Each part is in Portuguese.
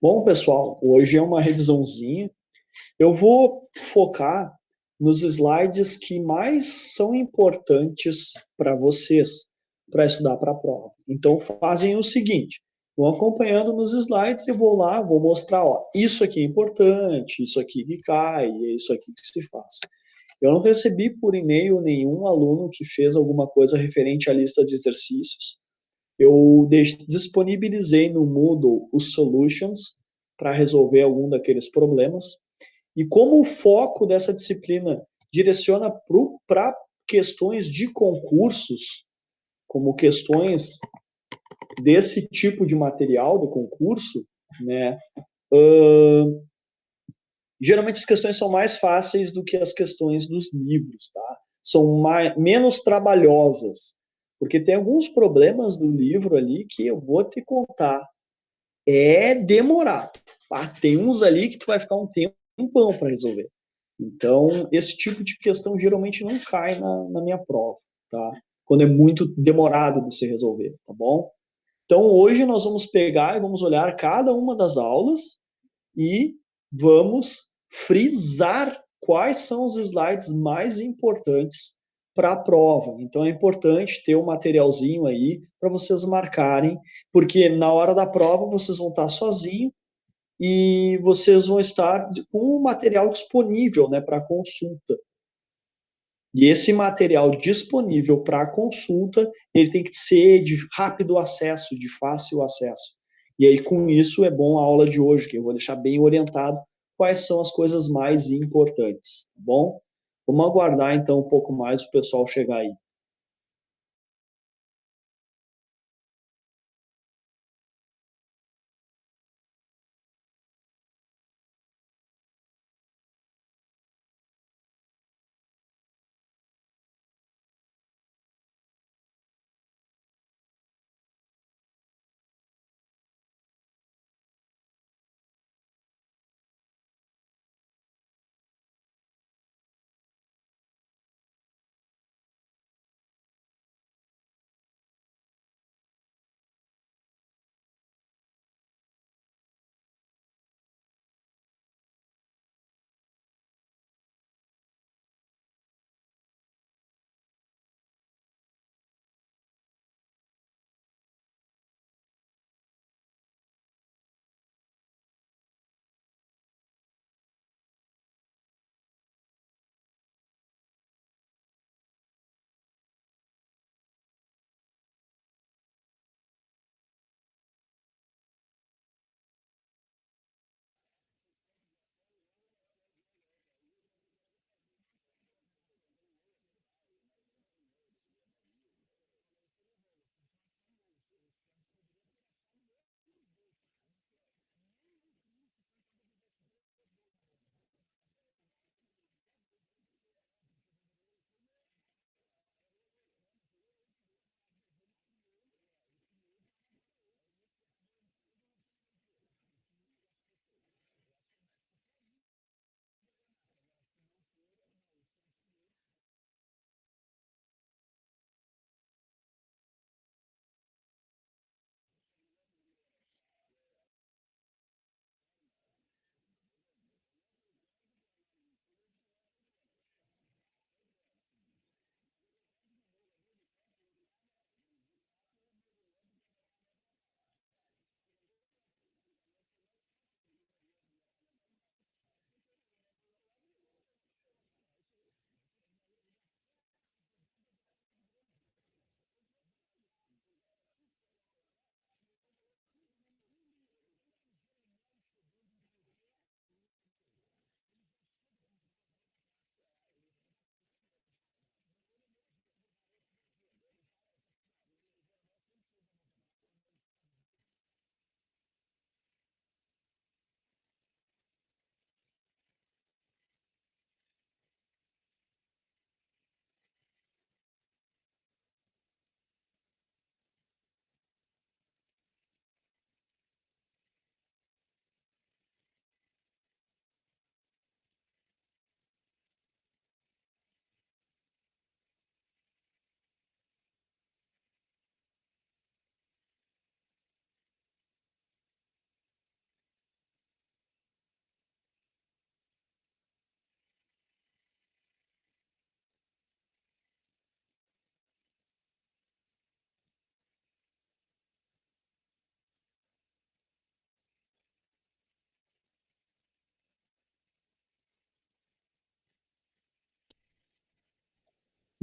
Bom, pessoal, hoje é uma revisãozinha. Eu vou focar nos slides que mais são importantes para vocês, para estudar para a prova. Então, fazem o seguinte: vão acompanhando nos slides e vou lá, vou mostrar, ó, isso aqui é importante, isso aqui que cai, é isso aqui que se faz. Eu não recebi por e-mail nenhum aluno que fez alguma coisa referente à lista de exercícios. Eu disponibilizei no Moodle os solutions para resolver algum daqueles problemas. E como o foco dessa disciplina direciona para questões de concursos, como questões desse tipo de material do concurso, né? Geralmente as questões são mais fáceis do que as questões dos livros, tá? São menos trabalhosas, porque tem alguns problemas do livro ali que eu vou te contar. É demorado. Tá? Tem uns ali que tu vai ficar um tempão para resolver. Então, esse tipo de questão geralmente não cai na minha prova, tá? Quando é muito demorado de se resolver, tá bom? Então, hoje nós vamos pegar e vamos olhar cada uma das aulas e vamos frisar quais são os slides mais importantes para a prova. Então é importante ter um materialzinho aí para vocês marcarem, porque na hora da prova vocês vão estar sozinhos e vocês vão estar com o material disponível, né, para consulta. E esse material disponível para consulta, ele tem que ser de rápido acesso, de fácil acesso. E aí, com isso, é bom a aula de hoje, que eu vou deixar bem orientado quais são as coisas mais importantes, tá bom? Vamos aguardar, então, um pouco mais o pessoal chegar aí.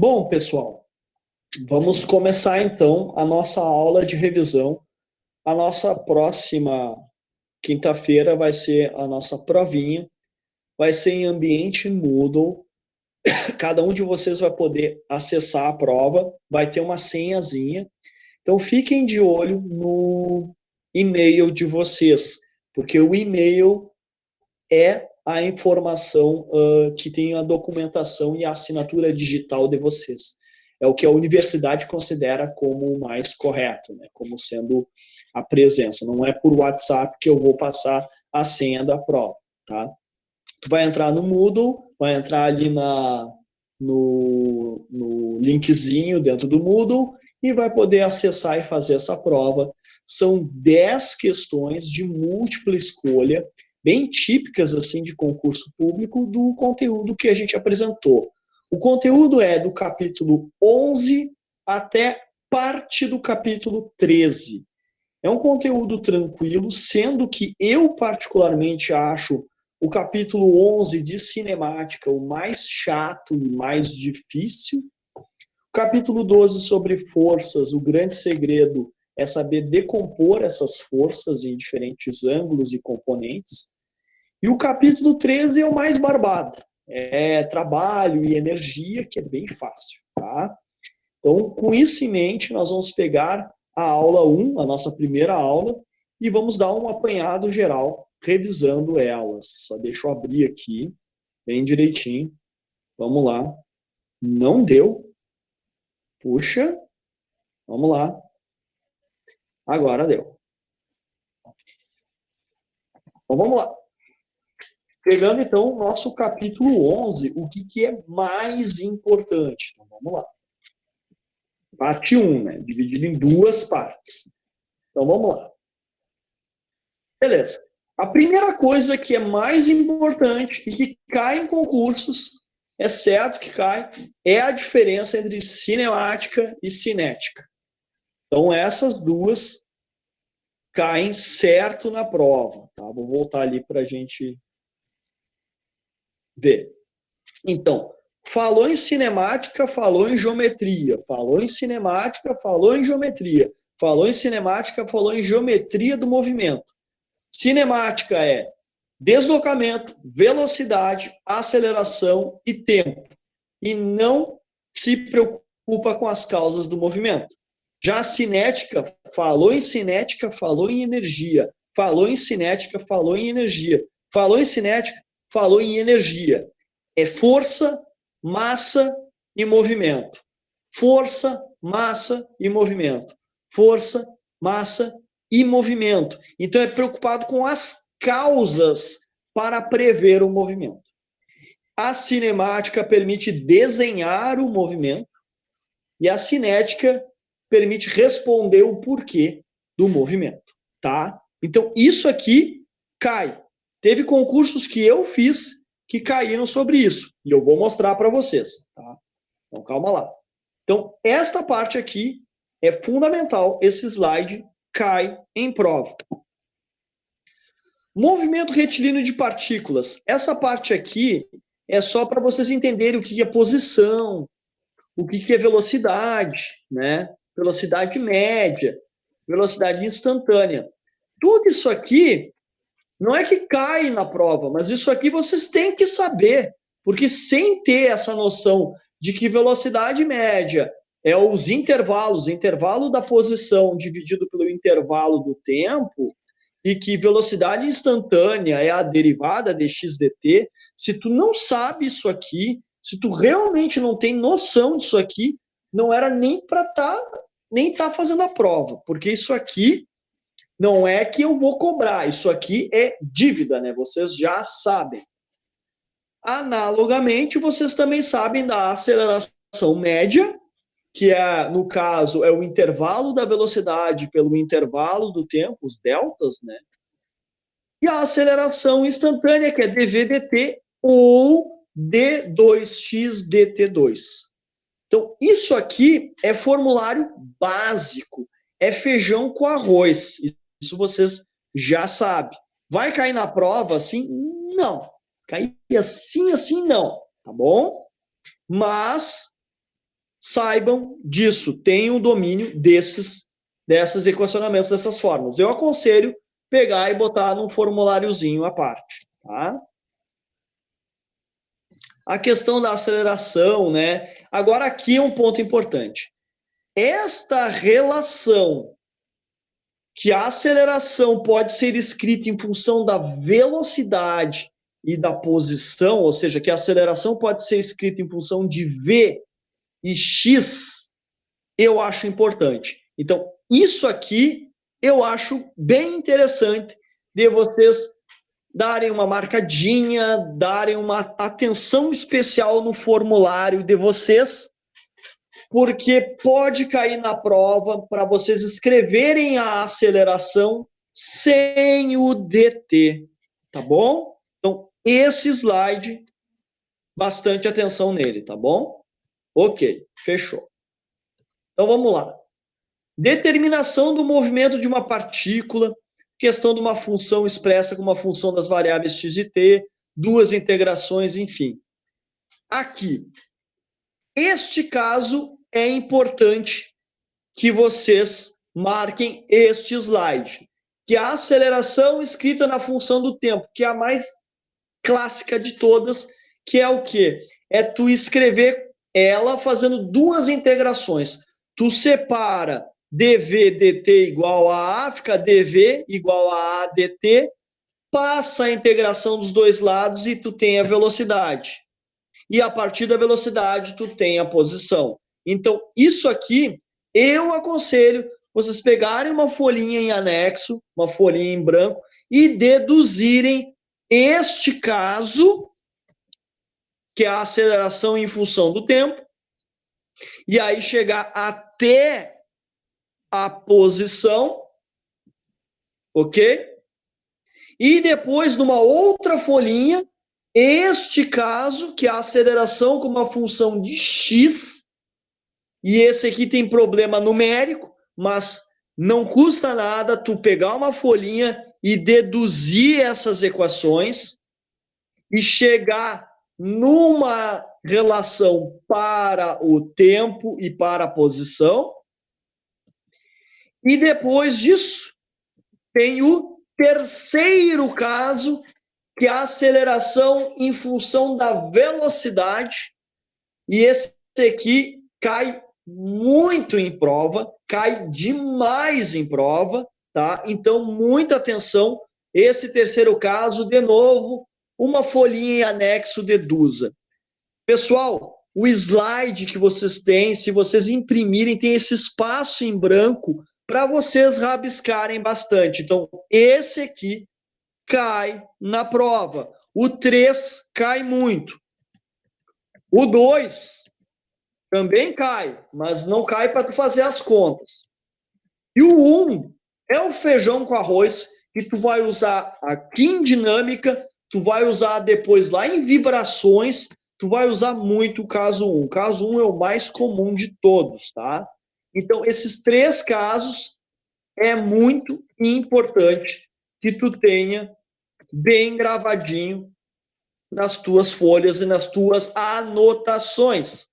Bom, pessoal, vamos começar então a nossa aula de revisão. A nossa próxima quinta-feira vai ser a nossa provinha, vai ser em ambiente Moodle. Cada um de vocês vai poder acessar a prova, vai ter uma senhazinha. Então fiquem de olho no e-mail de vocês, porque o e-mail é a informação que tem a documentação e a assinatura digital de vocês. É o que a universidade considera como o mais correto, né? Como sendo a presença. Não é por WhatsApp que eu vou passar a senha da prova, tá? Tu vai entrar no Moodle, vai entrar ali no linkzinho dentro do Moodle e vai poder acessar e fazer essa prova. São 10 questões de múltipla escolha, bem típicas assim de concurso público, do conteúdo que a gente apresentou. O conteúdo é do capítulo 11 até parte do capítulo 13. É um conteúdo tranquilo, sendo que eu particularmente acho o capítulo 11 de cinemática o mais chato e mais difícil. O capítulo 12 sobre forças, o grande segredo é saber decompor essas forças em diferentes ângulos e componentes. E o capítulo 13 é o mais barbado. É trabalho e energia, que é bem fácil, tá? Então, com isso em mente, nós vamos pegar a aula 1, a nossa primeira aula, e vamos dar um apanhado geral, revisando elas. Só deixa eu abrir aqui, bem direitinho. Vamos lá. Não deu. Puxa. Vamos lá. Agora deu. Então, vamos lá. Pegando, então, o nosso capítulo 11, o que é mais importante? Então, vamos lá. Parte 1, né? Dividido em duas partes. Então, vamos lá. Beleza. A primeira coisa que é mais importante e que cai em concursos, é certo que cai, é a diferença entre cinemática e cinética. Então, essas duas caem certo na prova. Tá? Vou voltar ali para a gente ver. Então, falou em cinemática, falou em geometria. Falou em cinemática, falou em geometria. Falou em cinemática, falou em geometria do movimento. Cinemática é deslocamento, velocidade, aceleração e tempo. E não se preocupa com as causas do movimento. Já a cinética, falou em cinética, falou em energia. Falou em cinética, falou em energia. Falou em cinética, falou em energia. É força, massa e movimento. Força, massa e movimento. Força, massa e movimento. Então é preocupado com as causas para prever o movimento. A cinemática permite desenhar o movimento e a cinética permite responder o porquê do movimento, tá? Então isso aqui cai. Teve concursos que eu fiz que caíram sobre isso e eu vou mostrar para vocês, tá? Então calma lá. Então esta parte aqui é fundamental, esse slide cai em prova. Movimento retilíneo de partículas. Essa parte aqui é só para vocês entenderem o que é posição, o que é velocidade, né? Velocidade média, velocidade instantânea. Tudo isso aqui não é que cai na prova, mas isso aqui vocês têm que saber, porque sem ter essa noção de que velocidade média é os intervalos, intervalo da posição dividido pelo intervalo do tempo, e que velocidade instantânea é a derivada de x dt, se tu não sabe isso aqui, se tu realmente não tem noção disso aqui, não era nem para tá fazendo a prova, porque isso aqui não é que eu vou cobrar, isso aqui é dívida, né? Vocês já sabem. Analogamente, vocês também sabem da aceleração média, que é, no caso, é o intervalo da velocidade pelo intervalo do tempo, os deltas, né? E a aceleração instantânea, que é dv/dt ou d2x dt2. Então, isso aqui é formulário básico, é feijão com arroz. Isso vocês já sabem. Vai cair na prova assim? Não. Cair assim, não. Tá bom? Mas saibam disso, tenham domínio desses equacionamentos, dessas fórmulas. Eu aconselho pegar e botar num formuláriozinho à parte, tá? A questão da aceleração, né? Agora aqui é um ponto importante. Esta relação que a aceleração pode ser escrita em função da velocidade e da posição, ou seja, que a aceleração pode ser escrita em função de v e x, eu acho importante. Então, isso aqui eu acho bem interessante de vocês darem uma marcadinha, darem uma atenção especial no formulário de vocês, porque pode cair na prova para vocês escreverem a aceleração sem o dt, tá bom? Então, esse slide, bastante atenção nele, tá bom? Ok, fechou. Então, vamos lá. Determinação do movimento de uma partícula, questão de uma função expressa com uma função das variáveis x e t, duas integrações, enfim. Aqui, este caso é importante que vocês marquem este slide, que a aceleração escrita na função do tempo, que é a mais clássica de todas, que é o quê? É tu escrever ela fazendo duas integrações. Tu separa dv dt igual a A, fica dv igual a dt, passa a integração dos dois lados e tu tem a velocidade. E a partir da velocidade, tu tem a posição. Então, isso aqui, eu aconselho vocês pegarem uma folhinha em anexo, uma folhinha em branco, e deduzirem este caso, que é a aceleração em função do tempo, e aí chegar até a posição, ok? E depois, numa outra folhinha, este caso, que é a aceleração com uma função de x, e esse aqui tem problema numérico, mas não custa nada tu pegar uma folhinha e deduzir essas equações e chegar numa relação para o tempo e para a posição. E depois disso, tem o terceiro caso, que é a aceleração em função da velocidade. E esse aqui cai muito em prova, cai demais em prova, tá? Então, muita atenção. Esse terceiro caso, de novo, uma folhinha em anexo, deduza. Pessoal, o slide que vocês têm, se vocês imprimirem, tem esse espaço em branco para vocês rabiscarem bastante. Então, esse aqui cai na prova. O 3 cai muito. O 2 também cai, mas não cai para tu fazer as contas. E o 1 é o feijão com arroz que tu vai usar aqui em dinâmica, tu vai usar depois lá em vibrações, tu vai usar muito o caso 1. O caso 1 é o mais comum de todos, tá? Então, esses três casos é muito importante que tu tenha bem gravadinho nas tuas folhas e nas tuas anotações.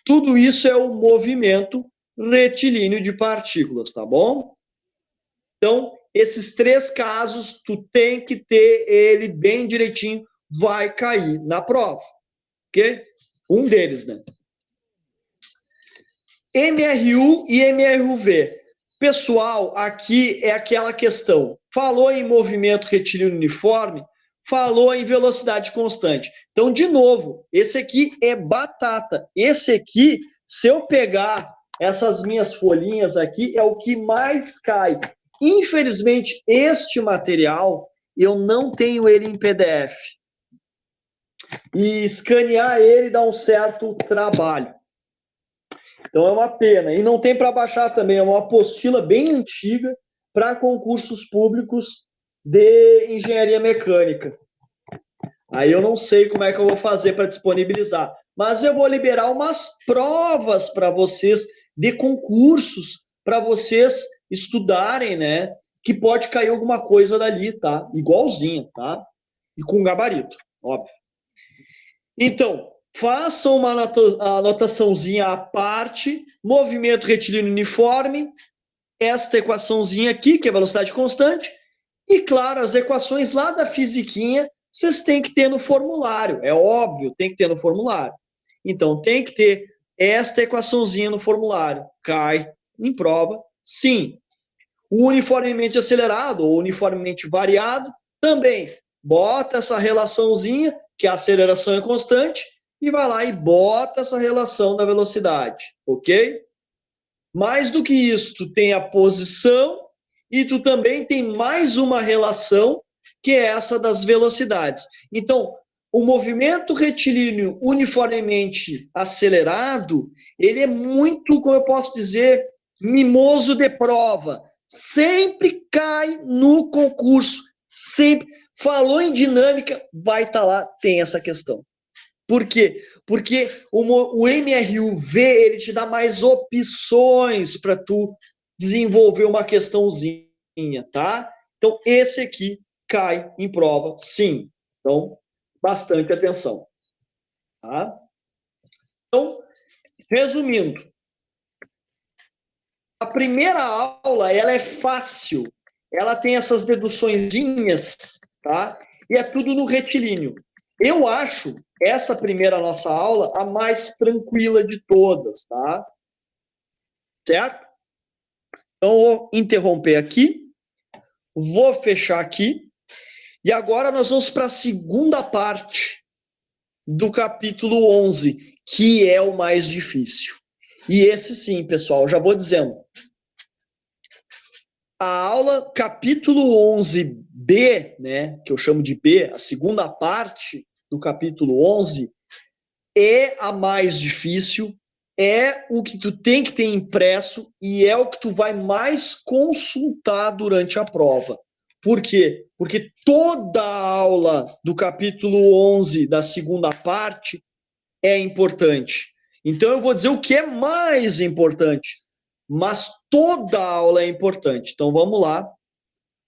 Tudo isso é o movimento retilíneo de partículas, tá bom? Então, esses três casos, tu tem que ter ele bem direitinho, vai cair na prova, ok? Um deles, né? MRU e MRUV. Pessoal, aqui é aquela questão. Falou em movimento retilíneo uniforme, falou em velocidade constante. Então, de novo, esse aqui é batata. Esse aqui, se eu pegar essas minhas folhinhas aqui, é o que mais cai. Infelizmente, este material, eu não tenho ele em PDF. E escanear ele dá um certo trabalho. Então é uma pena. E não tem para baixar também, é uma apostila bem antiga para concursos públicos de engenharia mecânica. Aí eu não sei como é que eu vou fazer para disponibilizar. Mas eu vou liberar umas provas para vocês de concursos, para vocês estudarem, né? Que pode cair alguma coisa dali, tá? Igualzinho, tá? E com gabarito, óbvio. Então, Façam uma anotaçãozinha à parte, movimento retilíneo uniforme, esta equaçãozinha aqui, que é velocidade constante, e, claro, as equações lá da fisiquinha, vocês têm que ter no formulário, é óbvio, tem que ter no formulário. Então, tem que ter esta equaçãozinha no formulário. Cai em prova, sim. O uniformemente acelerado ou uniformemente variado, também. Bota essa relaçãozinha, que a aceleração é constante, e vai lá e bota essa relação da velocidade, ok? Mais do que isso, tu tem a posição e tu também tem mais uma relação, que é essa das velocidades. Então, o movimento retilíneo uniformemente acelerado, ele é muito, como eu posso dizer, mimoso de prova. Sempre cai no concurso. Sempre. Falou em dinâmica, vai estar lá, tem essa questão. Por quê? Porque o MRUV ele te dá mais opções para tu desenvolver uma questãozinha, tá? Então, esse aqui cai em prova, sim. Então, bastante atenção. Tá? Então, resumindo, a primeira aula ela é fácil, ela tem essas deduçõezinhas, tá? E é tudo no retilíneo. Eu acho essa primeira nossa aula a mais tranquila de todas, tá? Certo? Então, vou interromper aqui, vou fechar aqui, e agora nós vamos para a segunda parte do capítulo 11, que é o mais difícil. E esse sim, pessoal, já vou dizendo. A aula capítulo 11B, né, que eu chamo de B, a segunda parte do capítulo 11, é a mais difícil, é o que tu tem que ter impresso e é o que tu vai mais consultar durante a prova. Por quê? Porque toda a aula do capítulo 11 da segunda parte é importante. Então eu vou dizer o que é mais importante, mas toda a aula é importante. Então vamos lá.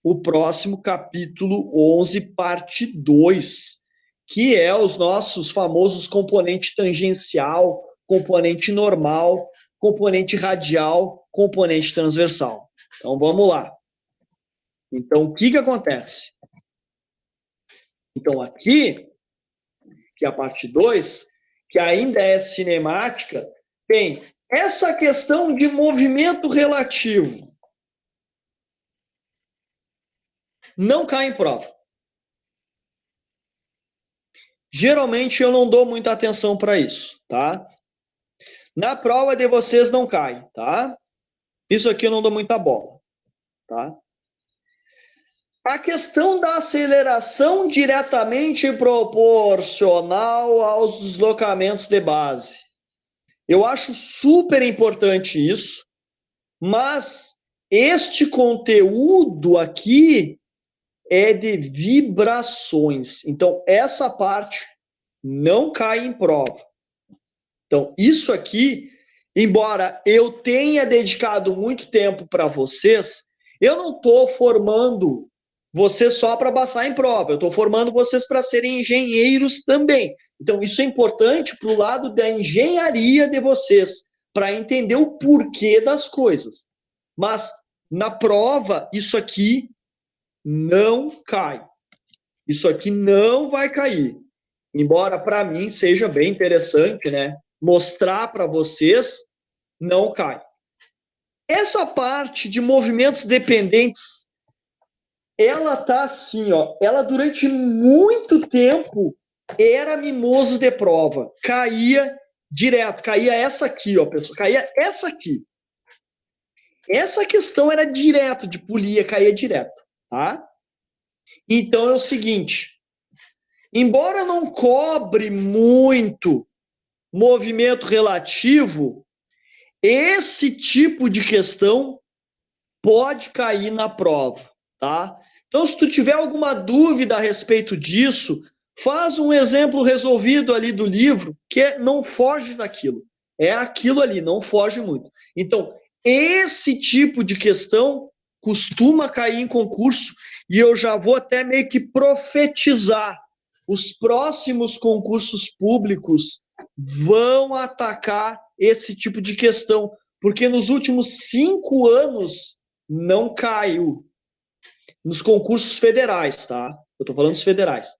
O próximo capítulo 11, parte 2, que é os nossos famosos componente tangencial, componente normal, componente radial, componente transversal. Então vamos lá. Então o que acontece? Então aqui, que é a parte 2, que ainda é cinemática, tem essa questão de movimento relativo. Não cai em prova. Geralmente eu não dou muita atenção para isso, tá? Na prova de vocês não cai, tá? Isso aqui eu não dou muita bola, tá? A questão da aceleração diretamente proporcional aos deslocamentos de base. Eu acho super importante isso, mas este conteúdo aqui é de vibrações. Então, essa parte não cai em prova. Então, isso aqui, embora eu tenha dedicado muito tempo para vocês, eu não estou formando vocês só para passar em prova, eu estou formando vocês para serem engenheiros também. Então, isso é importante para o lado da engenharia de vocês, para entender o porquê das coisas. Mas, na prova, isso aqui não cai. Isso aqui não vai cair. Embora para mim seja bem interessante, né? Mostrar para vocês, não cai. Essa parte de movimentos dependentes, ela tá assim, ó. Ela durante muito tempo era mimoso de prova. Caía direto, caía essa aqui, ó, pessoal. Caía essa aqui. Essa questão era direto, de polia, caía direto, tá? Então é o seguinte, embora não cobre muito movimento relativo, esse tipo de questão pode cair na prova, tá? Então, se tu tiver alguma dúvida a respeito disso, faz um exemplo resolvido ali do livro, que não foge daquilo. É aquilo ali, não foge muito. Então, esse tipo de questão costuma cair em concurso e eu já vou até meio que profetizar os próximos concursos públicos vão atacar esse tipo de questão, porque nos últimos 5 anos não caiu nos concursos federais, tá? Eu estou falando dos federais.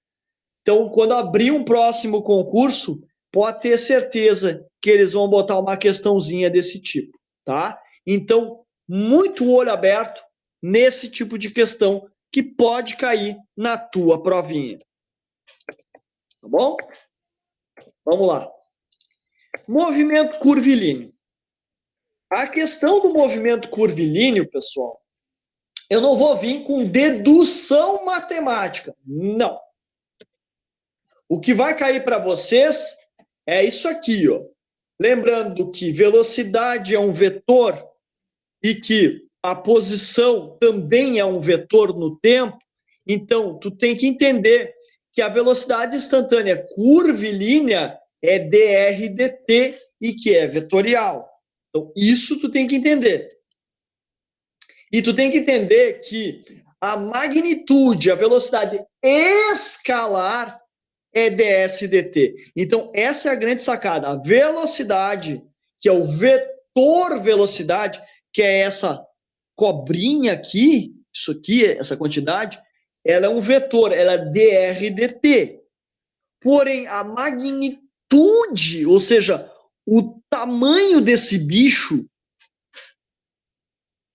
Então, quando abrir um próximo concurso, pode ter certeza que eles vão botar uma questãozinha desse tipo, tá? Então, muito olho aberto nesse tipo de questão que pode cair na tua provinha. Tá bom? Vamos lá. Movimento curvilíneo. A questão do movimento curvilíneo, pessoal, eu não vou vir com dedução matemática. Não. O que vai cair para vocês é isso aqui, ó. Lembrando que velocidade é um vetor e que a posição também é um vetor no tempo, então tu tem que entender que a velocidade instantânea curvilínea é dr/dt e que é vetorial. Então, isso tu tem que entender. E tu tem que entender que a magnitude, a velocidade escalar é ds/dt. Então, essa é a grande sacada. A velocidade, que é o vetor velocidade, que é essa cobrinha aqui, isso aqui, essa quantidade, ela é um vetor, ela é dr/dt. Porém, a magnitude, ou seja, o tamanho desse bicho,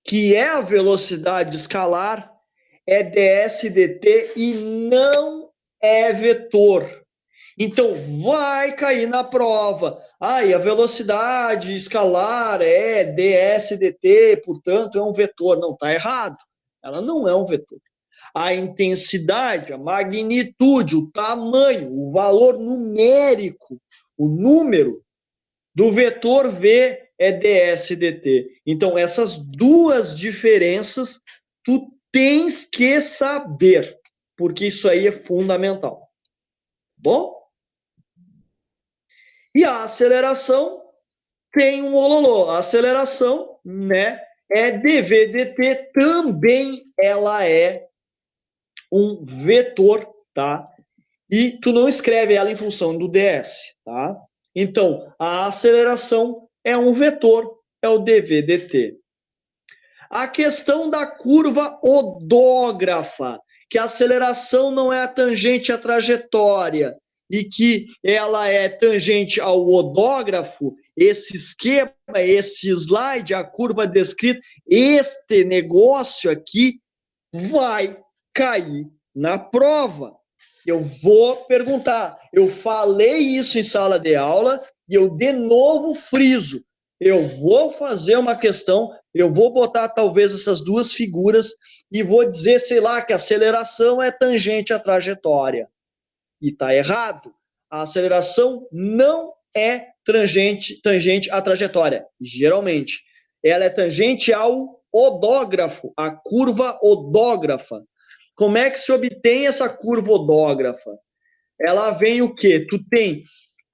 que é a velocidade escalar, é ds/dt e não é vetor. Então, vai cair na prova. E a velocidade escalar é ds/dt, portanto, é um vetor. Não, está errado. Ela não é um vetor. A intensidade, a magnitude, o tamanho, o valor numérico, o número do vetor V é ds/dt. Então, essas duas diferenças tu tens que saber, porque isso aí é fundamental. Bom? E a aceleração tem um ololô. A aceleração, né, é dv/dt, também ela é um vetor, tá? E tu não escreve ela em função do ds, tá? Então, a aceleração é um vetor, é o dv/dt. A questão da curva odógrafa, que a aceleração não é a tangente à trajetória e que ela é tangente ao odógrafo, esse esquema, esse slide, a curva descrita, este negócio aqui vai cair na prova. Eu vou perguntar, eu falei isso em sala de aula e eu de novo friso. Eu vou fazer uma questão, eu vou botar talvez essas duas figuras e vou dizer, sei lá, que a aceleração é tangente à trajetória. E está errado. A aceleração não é tangente à trajetória, geralmente. Ela é tangente ao odógrafo, a curva odógrafa. Como é que se obtém essa curva odógrafa? Ela vem o quê? Tu tem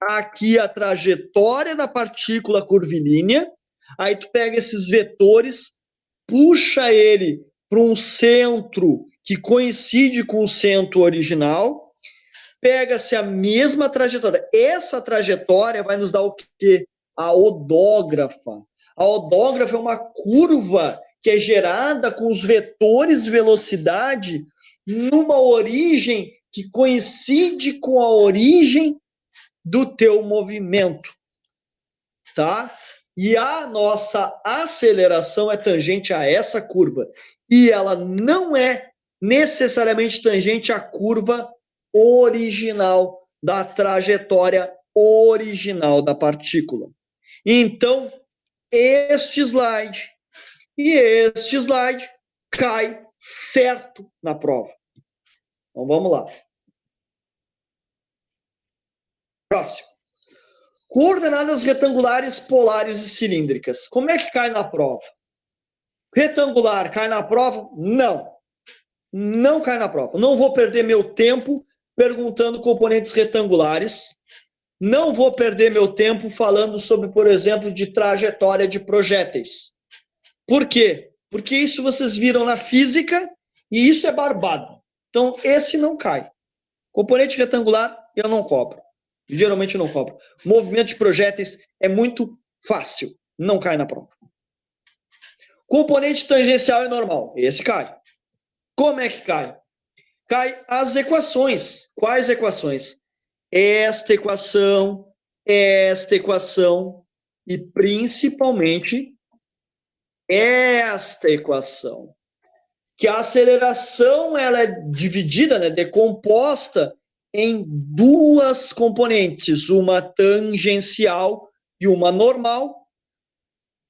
aqui a trajetória da partícula curvilínea, aí tu pega esses vetores, puxa ele para um centro que coincide com o centro original, pega-se a mesma trajetória. Essa trajetória vai nos dar o quê? A odógrafa. A odógrafa é uma curva que é gerada com os vetores velocidade numa origem que coincide com a origem do teu movimento, tá? E a nossa aceleração é tangente a essa curva. E ela não é necessariamente tangente à curva original da trajetória original da partícula. Então, este slide e este slide cai certo na prova. Então, vamos lá. Próximo. Coordenadas retangulares, polares e cilíndricas. Como é que cai na prova? Retangular cai na prova? Não. Não cai na prova. Não vou perder meu tempo perguntando componentes retangulares. Não vou perder meu tempo falando sobre, por exemplo, de trajetória de projéteis. Por quê? Porque isso vocês viram na física e isso é barbado. Então, esse não cai. Componente retangular, eu não cobro. Geralmente eu não cobro. Movimento de projéteis é muito fácil, não cai na prova. Componente tangencial e normal, esse cai. Como é que cai? Cai as equações. Quais equações? Esta equação e principalmente esta equação. Que a aceleração ela é dividida, né, decomposta em duas componentes, uma tangencial e uma normal.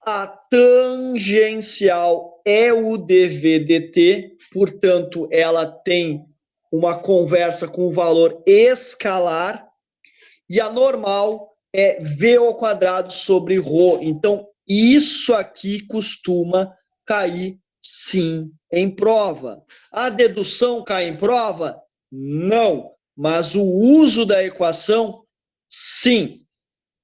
A tangencial é o dv/dt, portanto, ela tem uma conversa com o valor escalar, e a normal é v² sobre ρ. Então, isso aqui costuma cair, sim, em prova. A dedução cai em prova? Não. Mas o uso da equação, sim.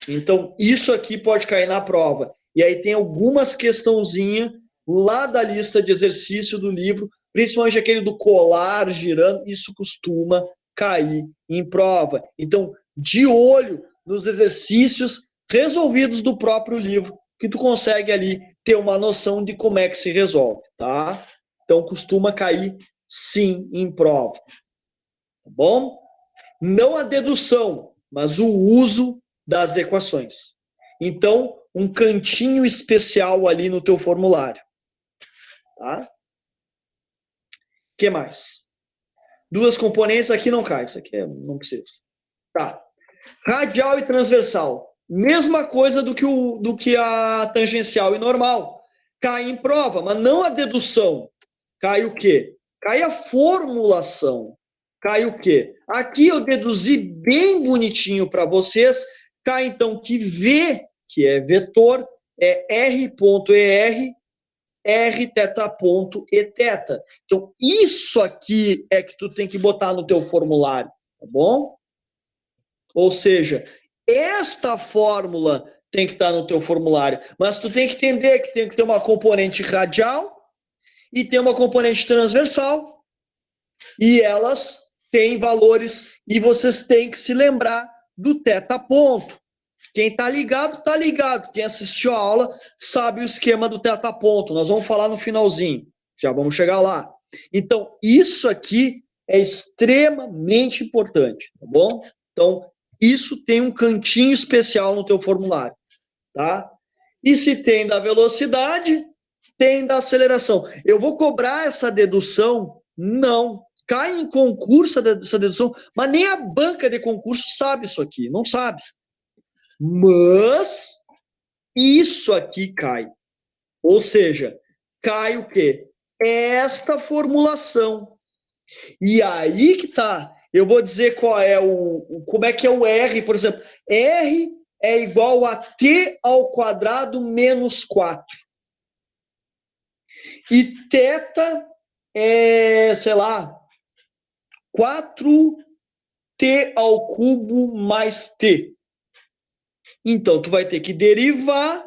Então, isso aqui pode cair na prova. E aí tem algumas questãozinhas lá da lista de exercício do livro, principalmente aquele do colar girando, isso costuma cair em prova. Então, de olho nos exercícios resolvidos do próprio livro, que tu consegue ali ter uma noção de como é que se resolve, tá? Então, costuma cair, sim, em prova. Tá bom? Não a dedução, mas o uso das equações. Então, um cantinho especial ali no teu formulário. Tá? Que mais? Duas componentes aqui não cai, isso aqui não precisa. Tá. Radial e transversal. Mesma coisa do que a tangencial e normal. Cai em prova, mas não a dedução. Cai o quê? Cai a formulação. Cai o quê? Aqui eu deduzi bem bonitinho para vocês. Cai então que V, que é vetor, é R.ER, R teta ponto e teta. Então, isso aqui é que tu tem que botar no teu formulário, tá bom? Ou seja, esta fórmula tem que estar no teu formulário, mas tu tem que entender que tem que ter uma componente radial e tem uma componente transversal, e elas têm valores, e vocês têm que se lembrar do teta ponto. Quem está ligado, está ligado. Quem assistiu a aula sabe o esquema do teta ponto. Nós vamos falar no finalzinho. Já vamos chegar lá. Então, isso aqui é extremamente importante, tá bom? Então, isso tem um cantinho especial no teu formulário, tá? E se tem da velocidade, tem da aceleração. Eu vou cobrar essa dedução? Não. Cai em concurso essa dedução, mas nem a banca de concurso sabe isso aqui, não sabe. Mas isso aqui cai. Ou seja, cai o quê? Esta formulação. E aí que tá. Eu vou dizer qual é como é que é o R, por exemplo. R é igual a t² menos 4. E θ é, sei lá, 4t² mais t. Então, tu vai ter que derivar,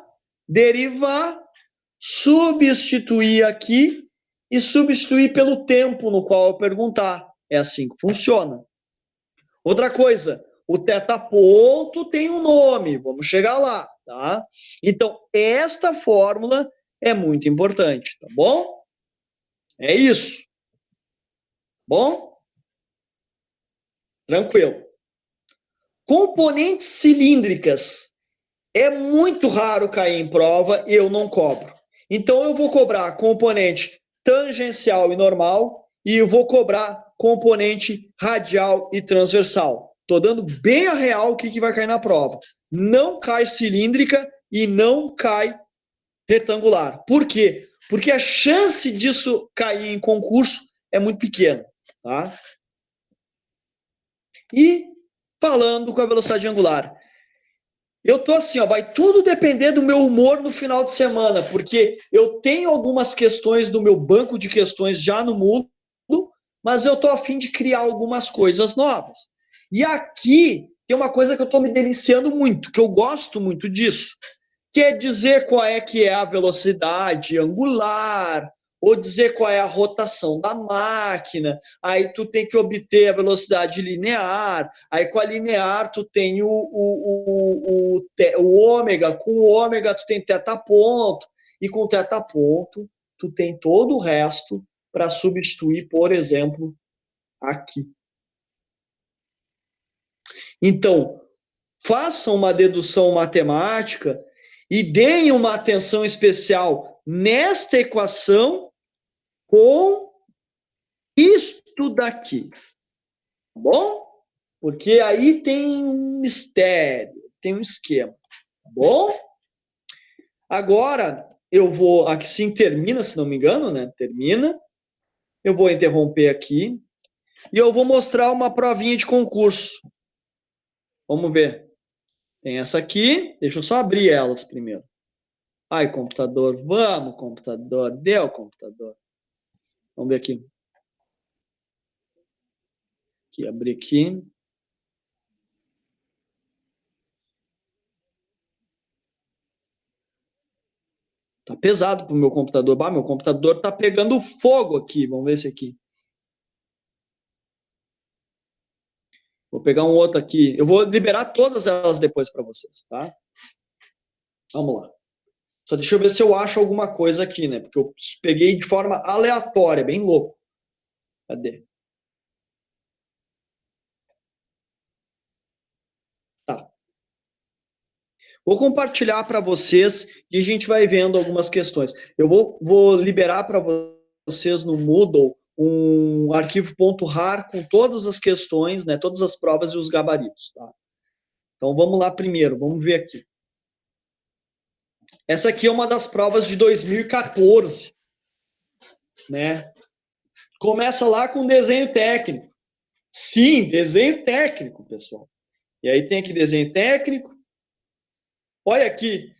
substituir aqui e substituir pelo tempo no qual eu perguntar. É assim que funciona. Outra coisa, o teta ponto tem um nome, vamos chegar lá, tá? Então, esta fórmula é muito importante, tá bom? É isso. Bom? Tranquilo. Componentes cilíndricas. É muito raro cair em prova e eu não cobro. Então, eu vou cobrar componente tangencial e normal e eu vou cobrar componente radial e transversal. Estou dando bem a real o que vai cair na prova. Não cai cilíndrica e não cai retangular. Por quê? Porque a chance disso cair em concurso é muito pequena. Tá? E falando com a velocidade angular. Eu tô assim, ó, vai tudo depender do meu humor no final de semana, porque eu tenho algumas questões do meu banco de questões já no mundo, mas eu tô a fim de criar algumas coisas novas. E aqui tem uma coisa que eu tô me deliciando muito, que eu gosto muito disso, que é dizer qual é que é a velocidade angular, ou dizer qual é a rotação da máquina, aí tu tem que obter a velocidade linear, aí com a linear tu tem o ômega, com o ômega tu tem teta ponto, e com teta ponto tu tem todo o resto para substituir, por exemplo, aqui. Então, façam uma dedução matemática e deem uma atenção especial nesta equação com isto daqui, tá bom? Porque aí tem um mistério, tem um esquema, tá bom? Agora, eu vou, aqui sim termina, se não me engano, né? Termina. Eu vou interromper aqui e eu vou mostrar uma provinha de concurso. Vamos ver. Tem essa aqui, deixa eu só abrir elas primeiro. Ai, computador, vamos, computador, deu computador. Vamos ver aqui. Aqui, abrir aqui. Tá pesado pro meu computador. Bah, meu computador tá pegando fogo aqui. Vamos ver esse aqui. Vou pegar um outro aqui. Eu vou liberar todas elas depois para vocês, tá? Vamos lá. Só deixa eu ver se eu acho alguma coisa aqui, né? Porque eu peguei de forma aleatória, bem louco. Cadê? Tá. Vou compartilhar para vocês e a gente vai vendo algumas questões. Eu vou liberar para vocês no Moodle um arquivo .rar com todas as questões, né? Todas as provas e os gabaritos, tá? Então vamos lá primeiro, vamos ver aqui. Essa aqui é uma das provas de 2014, né? Começa lá com desenho técnico. Sim, desenho técnico, pessoal. E aí tem aqui desenho técnico. Olha aqui,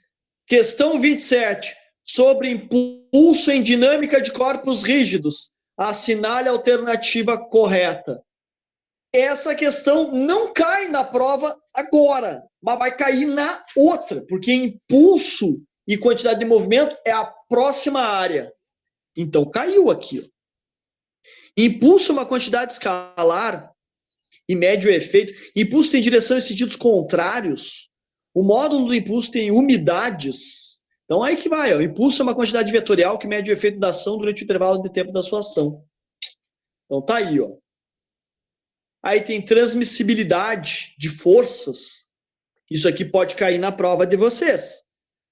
questão 27, sobre impulso em dinâmica de corpos rígidos. Assinale a alternativa correta. Essa questão não cai na prova agora, mas vai cair na outra, porque impulso e quantidade de movimento é a próxima área. Então caiu aqui. Ó. Impulso é uma quantidade escalar e mede o efeito. Impulso tem direção e sentidos contrários. O módulo do impulso tem umidades. Então aí que vai. Ó. O impulso é uma quantidade vetorial que mede o efeito da ação durante o intervalo de tempo da sua ação. Então tá aí, ó. Aí tem transmissibilidade de forças. Isso aqui pode cair na prova de vocês.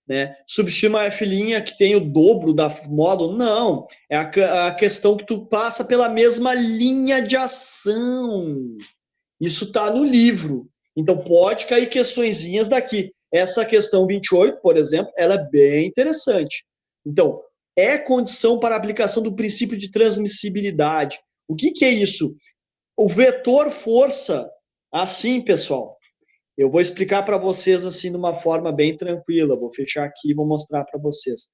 Né? Substituir uma F' que tem o dobro da módulo? Não. É a questão que tu passa pela mesma linha de ação. Isso está no livro. Então, pode cair questõezinhas daqui. Essa questão 28, por exemplo, ela é bem interessante. Então, é condição para a aplicação do princípio de transmissibilidade. O que é isso? O vetor força, assim, pessoal, eu vou explicar para vocês assim de uma forma bem tranquila. Vou fechar aqui e vou mostrar para vocês.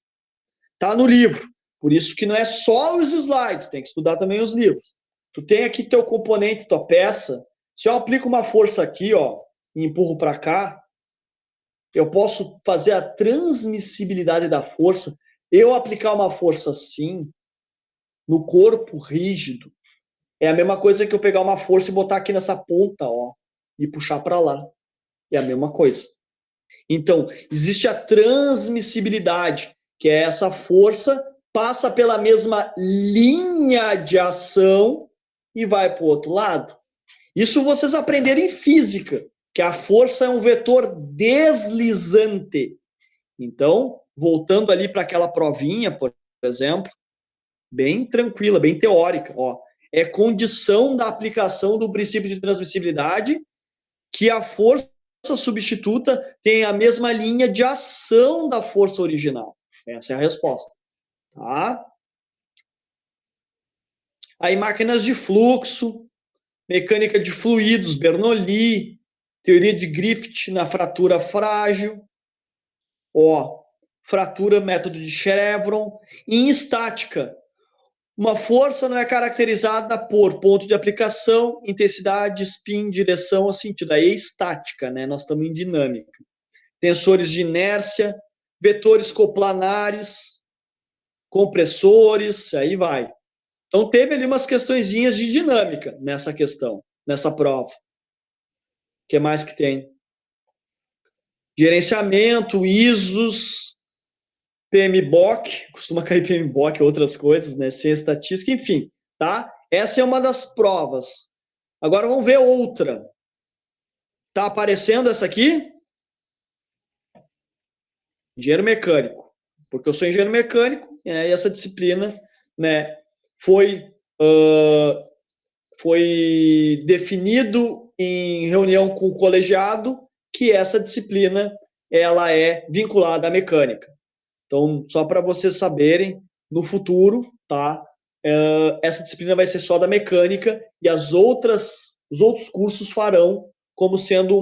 Tá no livro. Por isso que não é só os slides, tem que estudar também os livros. Tu tem aqui teu componente, tua peça. Se eu aplico uma força aqui, ó, e empurro para cá, eu posso fazer a transmissibilidade da força. Eu aplicar uma força assim no corpo rígido é a mesma coisa que eu pegar uma força e botar aqui nessa ponta, ó, e puxar para lá. É a mesma coisa. Então, existe a transmissibilidade, que é essa força passa pela mesma linha de ação e vai para o outro lado. Isso vocês aprenderam em física, que a força é um vetor deslizante. Então, voltando ali para aquela provinha, por exemplo, bem tranquila, bem teórica, ó, é condição da aplicação do princípio de transmissibilidade que a força substituta tem a mesma linha de ação da força original. Essa é a resposta. Tá? Aí máquinas de fluxo, mecânica de fluidos, Bernoulli, teoria de Griffith na fratura frágil, ó, fratura, método de Chevron, e em estática, uma força não é caracterizada por ponto de aplicação, intensidade, spin, direção ou sentido. Aí é estática, né? Nós estamos em dinâmica. Tensores de inércia, vetores coplanares, compressores, aí vai. Então, teve ali umas questõezinhas de dinâmica nessa questão, nessa prova. O que mais que tem? Gerenciamento, ISOs, PMBOK, costuma cair PMBOK, outras coisas, né? Ciência estatística, enfim, tá? Essa é uma das provas. Agora vamos ver outra. Tá aparecendo essa aqui? Engenheiro mecânico. Porque eu sou engenheiro mecânico, né, e essa disciplina, né, foi, foi definido em reunião com o colegiado que essa disciplina ela é vinculada à mecânica. Então, só para vocês saberem, no futuro, tá? Essa disciplina vai ser só da mecânica e os outros cursos farão como sendo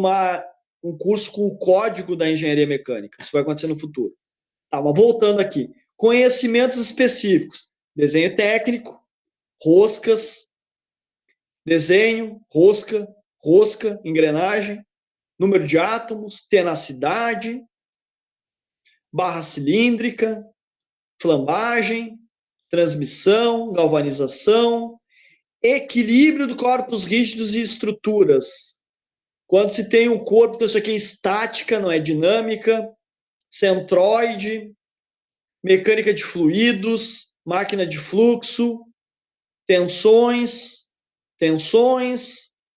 um curso com o código da engenharia mecânica. Isso vai acontecer no futuro. Tá, mas voltando aqui. Conhecimentos específicos. Desenho técnico, roscas, desenho, rosca, engrenagem, número de átomos, tenacidade, barra cilíndrica, flambagem, transmissão, galvanização, equilíbrio de corpos rígidos e estruturas. Quando se tem um corpo, então isso aqui é estática, não é dinâmica, centroide, mecânica de fluidos, máquina de fluxo, tensões,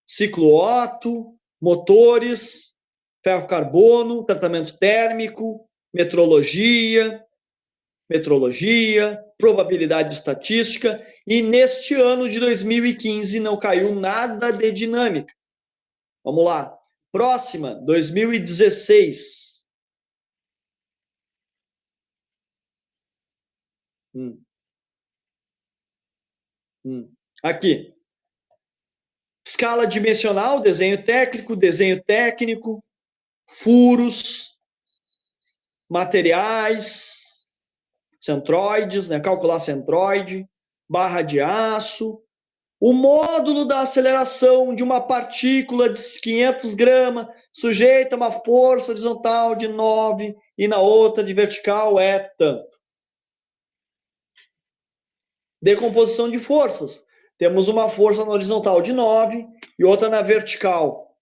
ciclo Otto, motores, ferro-carbono, tratamento térmico, metrologia, probabilidade estatística, e neste ano de 2015 não caiu nada de dinâmica. Vamos lá. Próxima, 2016. Aqui. Escala dimensional, desenho técnico, furos, materiais, centroides, né? Calcular centroide, barra de aço, o módulo da aceleração de uma partícula de 500 gramas sujeita a uma força horizontal de 9 e na outra de vertical é tanto. Decomposição de forças. Temos uma força na horizontal de 9 e outra na vertical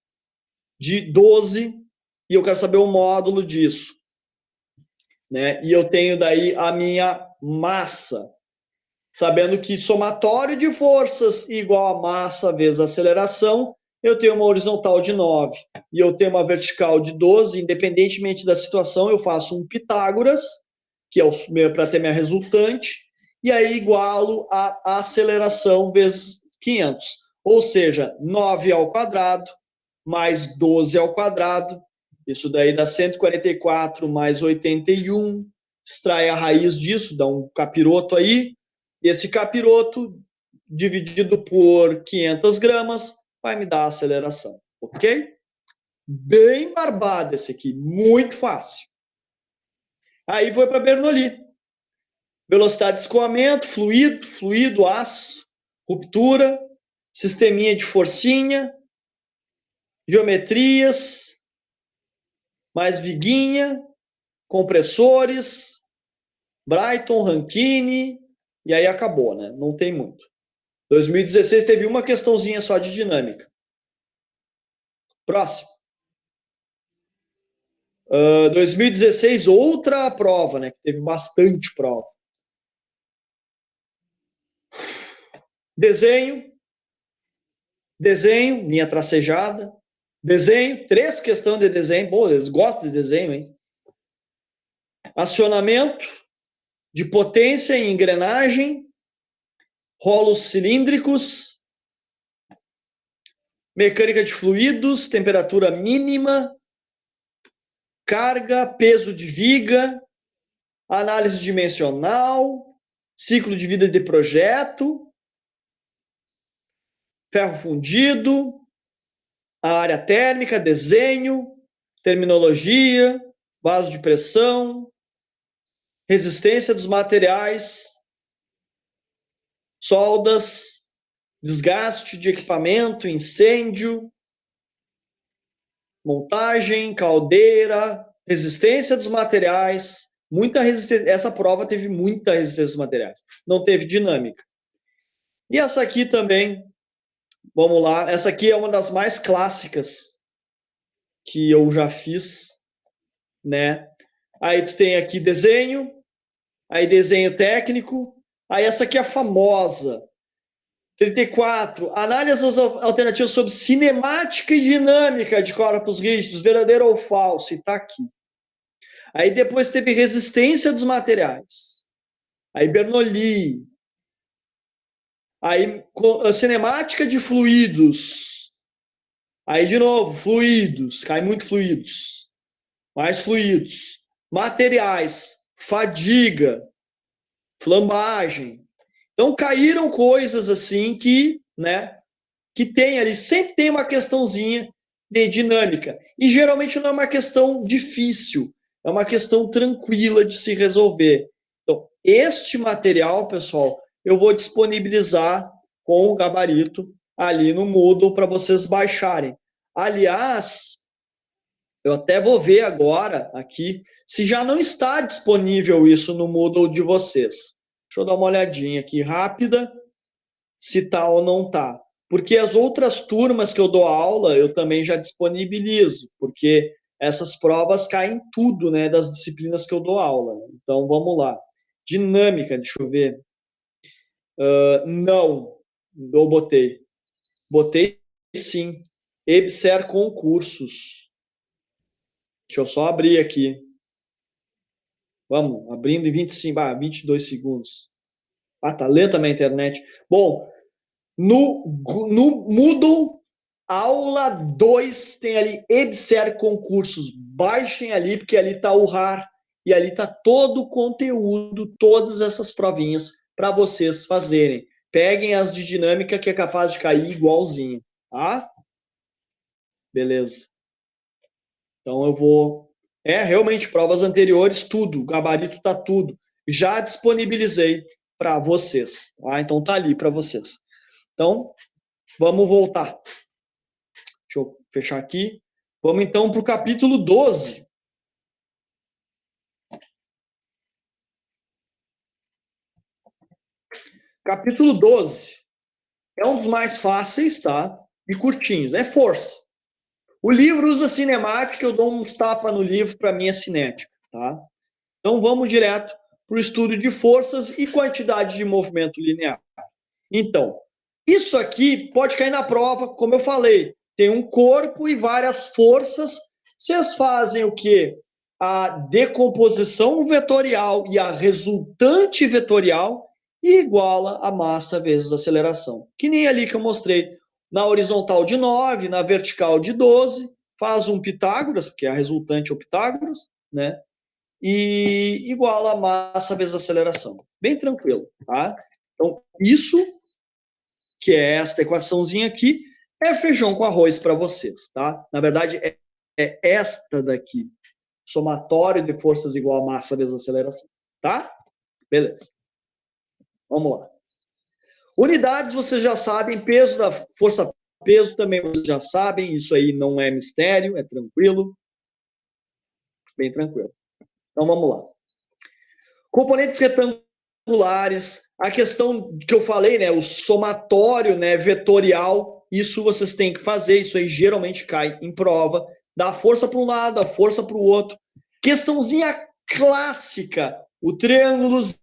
de 12, e eu quero saber o módulo disso. Né? E eu tenho daí a minha massa, sabendo que somatório de forças igual a massa vezes a aceleração, eu tenho uma horizontal de 9 e eu tenho uma vertical de 12, independentemente da situação, eu faço um Pitágoras, que é para ter minha resultante, e aí igualo a aceleração vezes 500. Ou seja, 9 ao quadrado mais 12 ao quadrado, isso daí dá 144 mais 81, extrai a raiz disso, dá um capiroto aí, esse capiroto dividido por 500 gramas vai me dar a aceleração, ok? Bem barbado esse aqui, muito fácil. Aí foi para Bernoulli. Velocidade de escoamento, fluido, aço, ruptura, sisteminha de forcinha, geometrias, mais viguinha, compressores, Brighton, Rankine, e aí acabou, né? Não tem muito. 2016 teve uma questãozinha só de dinâmica. Próximo. 2016, outra prova, né? Que teve bastante prova. Desenho, linha tracejada, desenho, 3 questões de desenho. Pô, eles gostam de desenho, hein? Acionamento de potência em engrenagem, rolos cilíndricos, mecânica de fluidos, temperatura mínima, carga, peso de viga, análise dimensional, ciclo de vida de projeto, ferro fundido, a área térmica, desenho, terminologia, vaso de pressão, resistência dos materiais, soldas, desgaste de equipamento, incêndio, montagem, caldeira, resistência dos materiais, Muita resistência. Essa prova teve muita resistência aos materiais. Não teve dinâmica. E essa aqui também, vamos lá. Essa aqui é uma das mais clássicas que eu já fiz, né? Aí tu tem aqui desenho, aí desenho técnico, aí essa aqui é a famosa. 34. Análise das alternativas sobre cinemática e dinâmica de corpos rígidos, verdadeiro ou falso, e está aqui. Aí depois teve resistência dos materiais. Aí Bernoulli. Aí cinemática de fluidos. Aí de novo, fluidos, cai muito fluidos. Mais fluidos. Materiais, fadiga, flambagem. Então caíram coisas assim que, né, que tem ali, sempre tem uma questãozinha de dinâmica. E geralmente não é uma questão difícil, é uma questão tranquila de se resolver. Então, este material, pessoal, eu vou disponibilizar com o gabarito ali no Moodle para vocês baixarem. Aliás, eu até vou ver agora aqui se já não está disponível isso no Moodle de vocês. Deixa eu dar uma olhadinha aqui rápida, se tá ou não tá. Porque as outras turmas que eu dou aula, eu também já disponibilizo, porque essas provas caem tudo, né, das disciplinas que eu dou aula. Então, vamos lá. Dinâmica, deixa eu ver. Não, eu botei. Botei sim. EBSER concursos. Deixa eu só abrir aqui. Vamos, abrindo em 22 segundos. Ah, tá lenta a minha internet. Bom, no Moodle, aula 2, tem ali EBSER concursos. Baixem ali, porque ali está o RAR e ali está todo o conteúdo, todas essas provinhas para vocês fazerem. Peguem as de dinâmica, que é capaz de cair igualzinho, tá? Beleza. Então eu vou... realmente, provas anteriores, tudo. O gabarito está tudo. Já disponibilizei para vocês, tá? Então tá ali para vocês. Então, vamos voltar. Deixa eu fechar aqui. Vamos então para o capítulo 12. Capítulo 12 é um dos mais fáceis, tá? E curtinhos. É força. O livro usa cinemática, eu dou uns tapas no livro, para mim é cinética, tá? Então vamos direto para o estudo de forças e quantidade de movimento linear. Então, isso aqui pode cair na prova, como eu falei. Tem um corpo e várias forças. Vocês fazem o quê? A decomposição vetorial e a resultante vetorial iguala a massa vezes a aceleração. Que nem ali que eu mostrei. Na horizontal de 9, na vertical de 12, faz um Pitágoras, porque a resultante é o Pitágoras, né? E iguala a massa vezes a aceleração. Bem tranquilo, tá? Então, isso, que é esta equaçãozinha aqui, é feijão com arroz para vocês, tá? Na verdade, é esta daqui. Somatório de forças igual a massa vezes a aceleração, tá? Beleza. Vamos lá. Unidades, vocês já sabem, peso da força, peso também vocês já sabem, isso aí não é mistério, é tranquilo. Bem tranquilo. Então, vamos lá. Componentes retangulares, a questão que eu falei, né, o somatório, né, vetorial, isso vocês têm que fazer, isso aí geralmente cai em prova, dá força para um lado, dá força para o outro. Questãozinha clássica, o triângulozinho,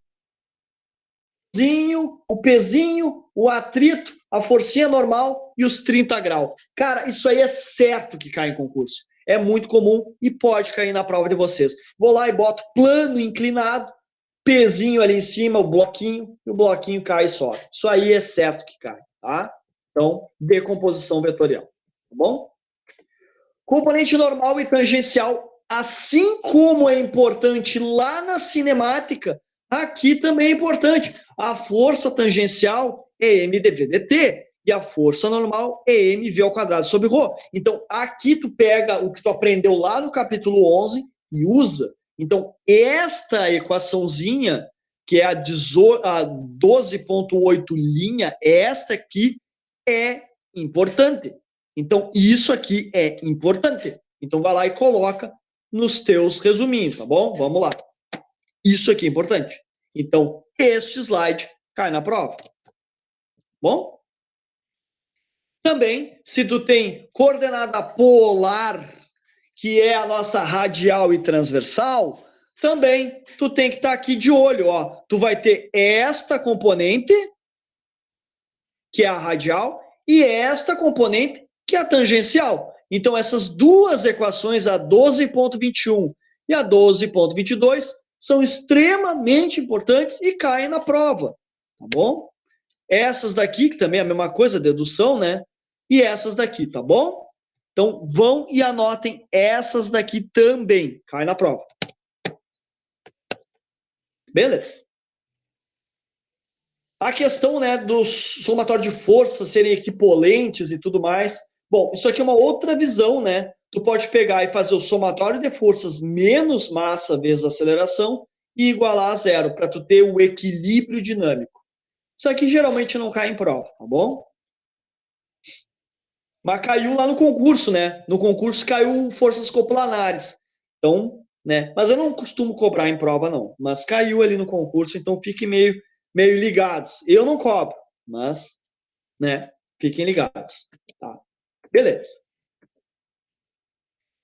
o pezinho, o atrito, a forcinha normal e os 30 graus. Cara, isso aí é certo que cai em concurso. É muito comum e pode cair na prova de vocês. Vou lá e boto plano inclinado, pezinho ali em cima, o bloquinho cai e sobe. Isso aí é certo que cai, tá? Então, decomposição vetorial, tá bom? Componente normal e tangencial, assim como é importante lá na cinemática, aqui também é importante. A força tangencial é mdv/dt e a força normal é mv ao quadrado sobre ρ. Então, aqui tu pega o que tu aprendeu lá no capítulo 11 e usa. Então, esta equaçãozinha, que é a 12,8 linha, esta aqui é importante. Então, isso aqui é importante. Então, vai lá e coloca nos teus resuminhos, tá bom? Vamos lá. Isso aqui é importante. Então, este slide cai na prova. Bom? Também, se tu tem coordenada polar, que é a nossa radial e transversal, também tu tem que estar aqui de olho, ó. Tu vai ter esta componente, que é a radial, e esta componente, que é a tangencial. Então, essas duas equações, a 12,21 e a 12,22, são extremamente importantes e caem na prova, tá bom? Essas daqui, que também é a mesma coisa, dedução, né? E essas daqui, tá bom? Então, vão e anotem essas daqui também. Cai na prova. Beleza? A questão, né, do somatório de forças serem equipolentes e tudo mais. Bom, isso aqui é uma outra visão, né? Tu pode pegar e fazer o somatório de forças menos massa vezes aceleração e igualar a zero, para tu ter o equilíbrio dinâmico. Isso aqui geralmente não cai em prova, tá bom? Mas caiu lá no concurso, né? No concurso caiu forças coplanares. Então, né? Mas eu não costumo cobrar em prova, não. Mas caiu ali no concurso, então fiquem meio ligados. Eu não cobro, mas, né? Fiquem ligados. Tá? Beleza.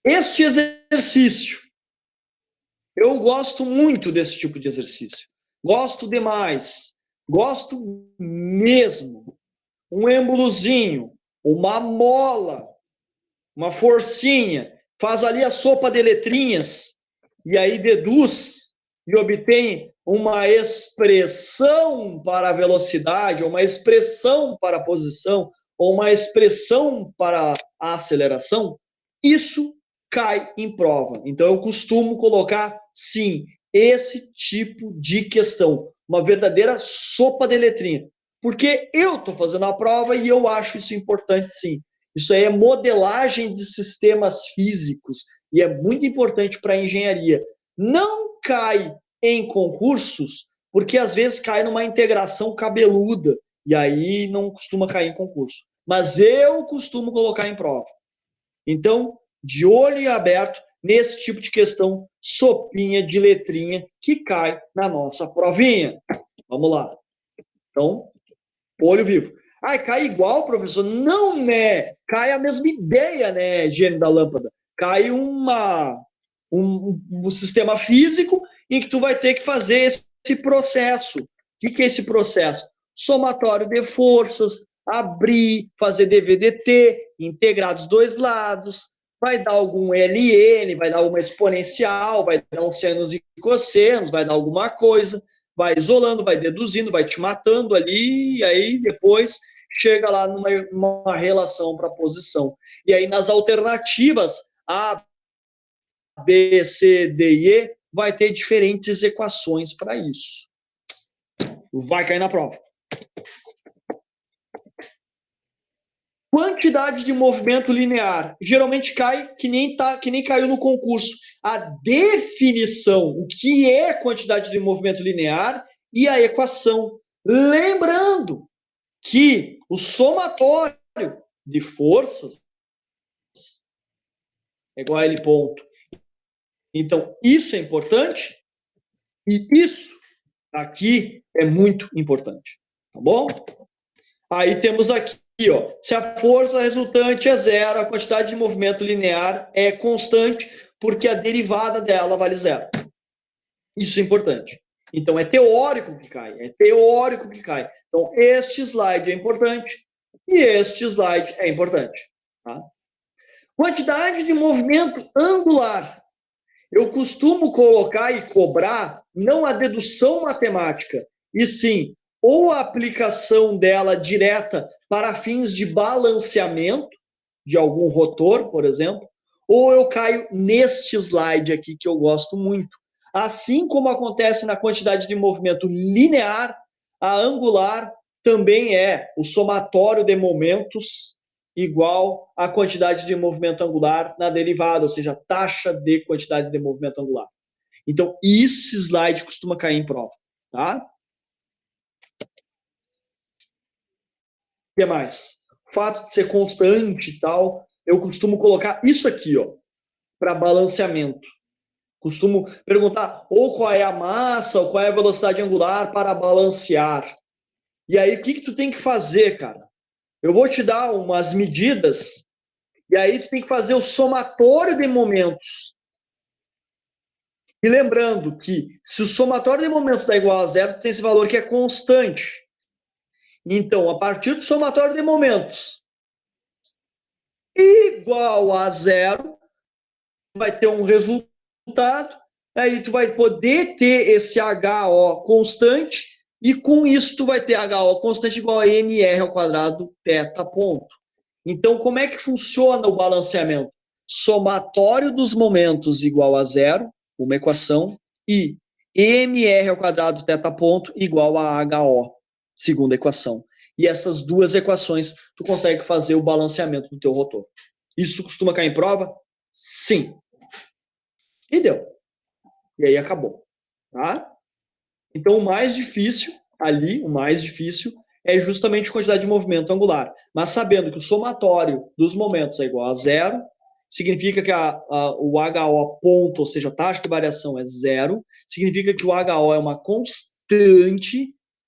Este exercício, eu gosto muito desse tipo de exercício. Gosto demais. Gosto mesmo. Um êmbolozinho, uma mola, uma forcinha, faz ali a sopa de letrinhas e aí deduz e obtém uma expressão para a velocidade, ou uma expressão para a posição, ou uma expressão para a aceleração, isso cai em prova. Então eu costumo colocar, sim, esse tipo de questão, uma verdadeira sopa de letrinha, porque eu estou fazendo a prova e eu acho isso importante, sim. Isso aí é modelagem de sistemas físicos e é muito importante para a engenharia. Não cai em concursos, porque às vezes cai numa integração cabeluda e aí não costuma cair em concurso. Mas eu costumo colocar em prova. Então, de olho aberto nesse tipo de questão, sopinha de letrinha que cai na nossa provinha. Vamos lá. Então, olho vivo. Ai, cai igual, professor? Não, né? Cai a mesma ideia, né, gênio da lâmpada. Cai um sistema físico em que tu vai ter que fazer esse processo. O que é esse processo? Somatório de forças, abrir, fazer DVDT, integrar dos dois lados, vai dar algum LN, vai dar uma exponencial, vai dar um senos e cossenos, vai dar alguma coisa, vai isolando, vai deduzindo, vai te matando ali, e aí depois chega lá numa relação para posição. E aí nas alternativas, A, B, C, D e E, vai ter diferentes equações para isso. Vai cair na prova. Quantidade de movimento linear. Geralmente cai que nem caiu no concurso. A definição, o que é quantidade de movimento linear e a equação. Lembrando que o somatório de forças é igual a L ponto. Então, isso é importante e isso aqui é muito importante. Tá bom? Aí temos aqui, ó, se a força resultante é zero, a quantidade de movimento linear é constante, porque a derivada dela vale zero. Isso é importante. Então, é teórico que cai. É teórico que cai. Então, este slide é importante e este slide é importante. Tá? Quantidade de movimento angular. Eu costumo colocar e cobrar não a dedução matemática, e sim ou a aplicação dela direta para fins de balanceamento de algum rotor, por exemplo, ou eu caio neste slide aqui que eu gosto muito. Assim como acontece na quantidade de movimento linear, a angular também é o somatório de momentos igual à quantidade de movimento angular na derivada, ou seja, taxa de quantidade de movimento angular. Então, esse slide costuma cair em prova, tá? O que mais? O fato de ser constante e tal, eu costumo colocar isso aqui, ó, para balanceamento. Costumo perguntar ou qual é a massa, ou qual é a velocidade angular para balancear. E aí, o que tu tem que fazer, cara? Eu vou te dar umas medidas, e aí tu tem que fazer o somatório de momentos. E lembrando que se o somatório de momentos dá igual a zero, tem esse valor que é constante. Então, a partir do somatório de momentos igual a zero, vai ter um resultado, aí tu vai poder ter esse HO constante, e com isso tu vai ter HO constante igual a MR ao quadrado θ ponto. Então, como é que funciona o balanceamento? Somatório dos momentos igual a zero, uma equação, e MR ao quadrado θ ponto igual a HO, segunda equação. E essas duas equações, tu consegue fazer o balanceamento do teu rotor. Isso costuma cair em prova? Sim. E deu. E aí acabou. Tá? Então, o mais difícil ali, o mais difícil, é justamente a quantidade de movimento angular. Mas sabendo que o somatório dos momentos é igual a zero, significa que o HO ponto, ou seja, a taxa de variação é zero, significa que o HO é uma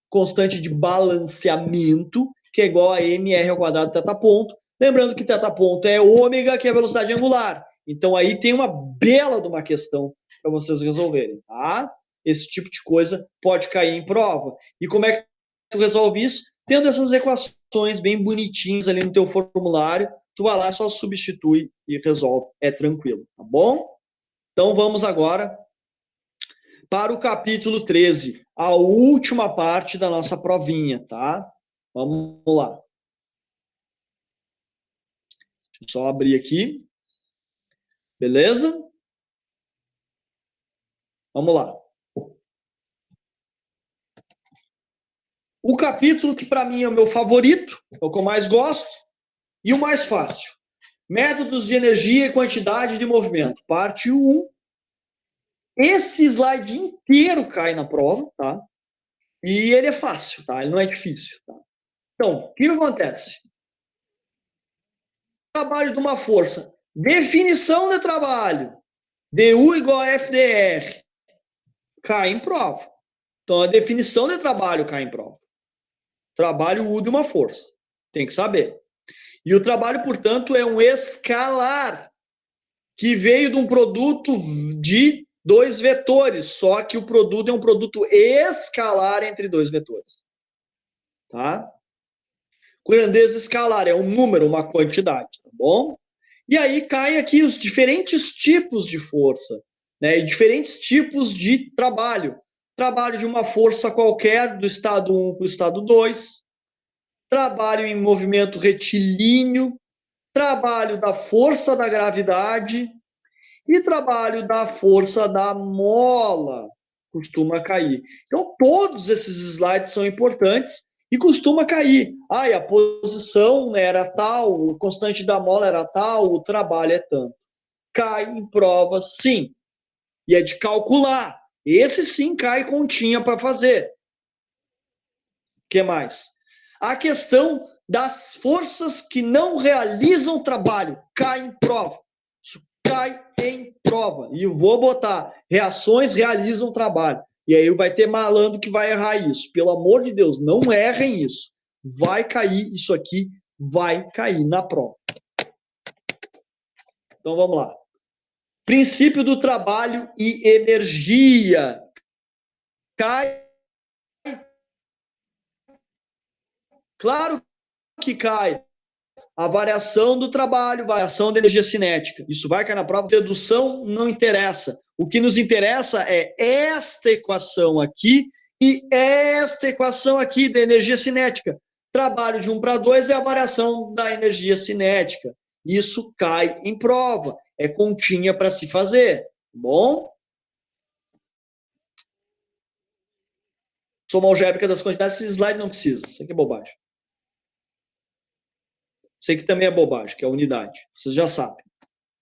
constante de balanceamento, que é igual a mr ao quadrado θ ponto. Lembrando que θ ponto é ômega, que é a velocidade angular. Então, aí tem uma bela de uma questão para vocês resolverem, tá? Esse tipo de coisa pode cair em prova. E como é que tu resolve isso? Tendo essas equações bem bonitinhas ali no teu formulário, tu vai lá, só substitui e resolve. É tranquilo, tá bom? Então vamos agora para o capítulo 13, a última parte da nossa provinha, tá? Vamos lá. Deixa eu só abrir aqui. Beleza? Vamos lá. O capítulo que para mim é o meu favorito, é o que eu mais gosto e o mais fácil. Métodos de energia e quantidade de movimento. Parte 1. Esse slide inteiro cai na prova, tá? E ele é fácil, tá? Ele não é difícil, tá? Então, o que acontece? Trabalho de uma força. Definição de trabalho. DU igual a FDR. Cai em prova. Então, a definição de trabalho cai em prova. Trabalho U de uma força. Tem que saber. E o trabalho, portanto, é um escalar que veio de um produto de dois vetores, só que o produto é um produto escalar entre dois vetores. Tá? Grandeza escalar é um número, uma quantidade, tá bom? E aí cai aqui os diferentes tipos de força, né? E diferentes tipos de trabalho. Trabalho de uma força qualquer, do estado 1 para o estado 2. Trabalho em movimento retilíneo. Trabalho da força da gravidade. E trabalho da força da mola costuma cair. Então, todos esses slides são importantes e costuma cair. Ah, e a posição era tal, o constante da mola era tal, o trabalho é tanto. Cai em prova, sim. E é de calcular. Esse sim cai continha para fazer. O que mais? A questão das forças que não realizam trabalho cai em prova. Isso cai em prova. E eu vou botar reações realizam trabalho. E aí vai ter malandro que vai errar isso. Pelo amor de Deus, não errem isso. Vai cair isso aqui, vai cair na prova. Então vamos lá. Princípio do trabalho e energia. Cai. Claro que cai. A variação do trabalho, variação da energia cinética. Isso vai cair na prova. Dedução não interessa. O que nos interessa é esta equação aqui e esta equação aqui da energia cinética. Trabalho de 1 para 2 é a variação da energia cinética. Isso cai em prova. É continha para se fazer. Bom? Soma algébrica das quantidades, esse slide não precisa. Isso aqui é bobagem. Isso aqui também é bobagem, que é a unidade. Vocês já sabem.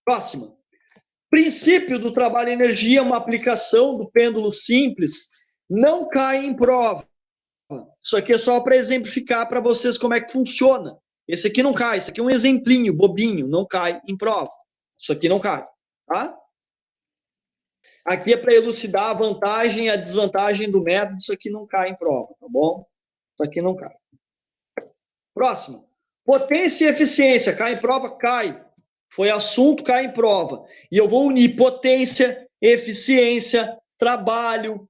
Próxima. Princípio do trabalho e energia, uma aplicação do pêndulo simples, não cai em prova. Isso aqui é só para exemplificar para vocês como é que funciona. Esse aqui não cai, isso aqui é um exemplinho, bobinho, não cai em prova. Isso aqui não cai, tá? Aqui é para elucidar a vantagem e a desvantagem do método, isso aqui não cai em prova, tá bom? Isso aqui não cai. Próximo. Potência e eficiência, cai em prova? Cai. Foi assunto, cai em prova. E eu vou unir potência, eficiência, trabalho,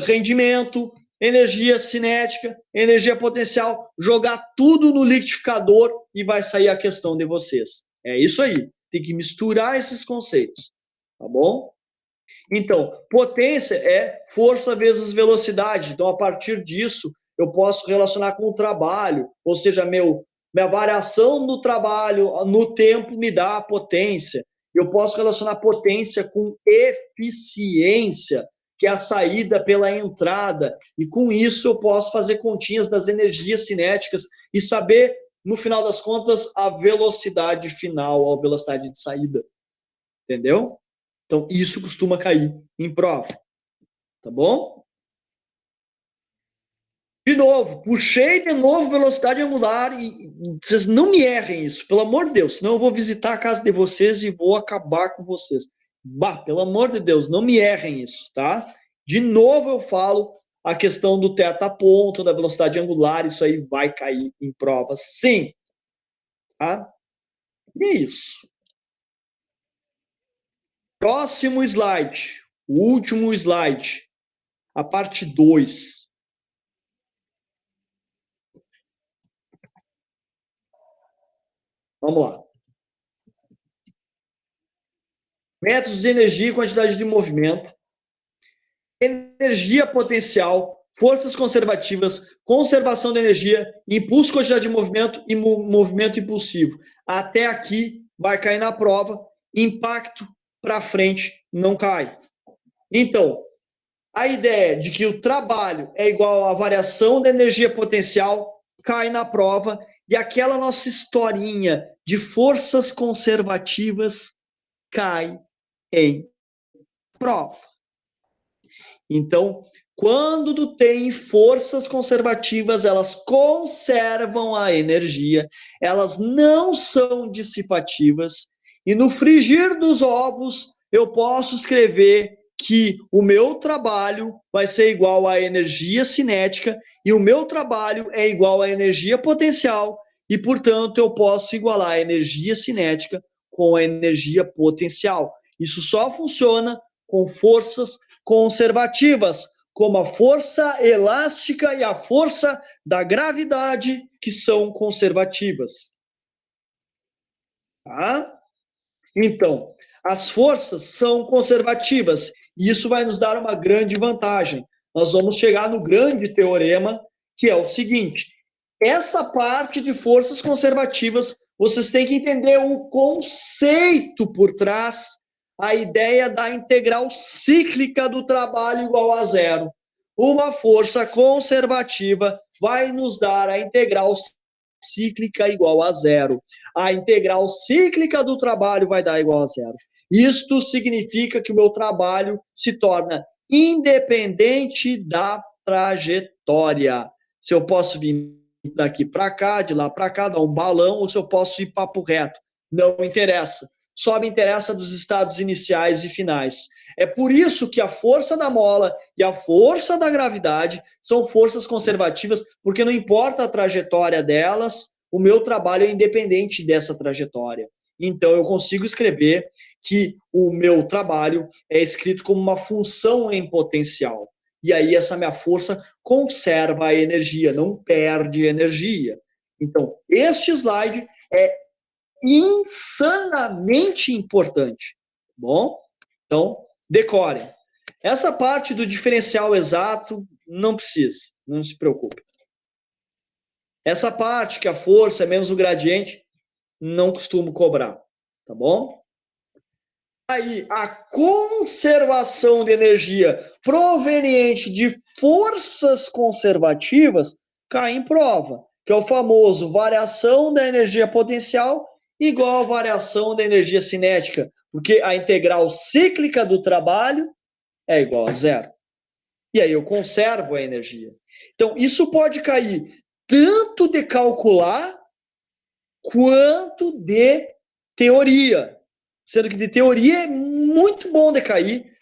rendimento, energia cinética, energia potencial, jogar tudo no liquidificador e vai sair a questão de vocês. É isso aí. Tem que misturar esses conceitos. Tá bom? Então, potência é força vezes velocidade. Então, a partir disso, eu posso relacionar com o trabalho, ou seja, minha variação no trabalho, no tempo, me dá a potência. Eu posso relacionar potência com eficiência, que é a saída pela entrada. E com isso, eu posso fazer continhas das energias cinéticas e saber, no final das contas, a velocidade final, a velocidade de saída. Entendeu? Então, isso costuma cair em prova. Tá bom? De novo, puxei de novo velocidade angular e vocês não me errem isso, pelo amor de Deus, senão eu vou visitar a casa de vocês e vou acabar com vocês. Bah, pelo amor de Deus, não me errem isso, tá? De novo eu falo a questão do teta ponto, da velocidade angular, isso aí vai cair em prova, sim. Tá? E é isso. Próximo slide, o último slide, a parte 2. Vamos lá. Métodos de energia e quantidade de movimento, energia potencial, forças conservativas, conservação de energia, impulso, quantidade de movimento e movimento impulsivo. Até aqui vai cair na prova, impacto para frente não cai. Então, a ideia de que o trabalho é igual à variação da energia potencial cai na prova e aquela nossa historinha de forças conservativas cai em prova. Então, quando tu tem forças conservativas, elas conservam a energia, elas não são dissipativas, e no frigir dos ovos, eu posso escrever que o meu trabalho vai ser igual à energia cinética e o meu trabalho é igual à energia potencial, e, portanto, eu posso igualar a energia cinética com a energia potencial. Isso só funciona com forças conservativas, como a força elástica e a força da gravidade, que são conservativas. Tá? Então, as forças são conservativas, e isso vai nos dar uma grande vantagem. Nós vamos chegar no grande teorema, que é o seguinte: essa parte de forças conservativas, vocês têm que entender o conceito por trás, a ideia da integral cíclica do trabalho igual a zero. Uma força conservativa vai nos dar a integral cíclica igual a zero. A integral cíclica do trabalho vai dar igual a zero. Isto significa que o meu trabalho se torna independente da trajetória. Se eu posso vir daqui para cá, de lá para cá, dar um balão, ou se eu posso ir papo reto. Não interessa. Só me interessa dos estados iniciais e finais. É por isso que a força da mola e a força da gravidade são forças conservativas, porque não importa a trajetória delas, o meu trabalho é independente dessa trajetória. Então, eu consigo escrever que o meu trabalho é escrito como uma função em potencial. E aí, essa minha força conserva a energia, não perde energia. Então, este slide é insanamente importante. Bom? Então, decorem. Essa parte do diferencial exato, não precisa, não se preocupe. Essa parte que a força é menos o gradiente, não costumo cobrar, tá bom? Aí, a conservação de energia proveniente de forças conservativas cai em prova, que é o famoso variação da energia potencial igual a variação da energia cinética, porque a integral cíclica do trabalho é igual a zero. E aí eu conservo a energia. Então, isso pode cair tanto de calcular quanto de teoria. Sendo que de teoria é muito bom de cair.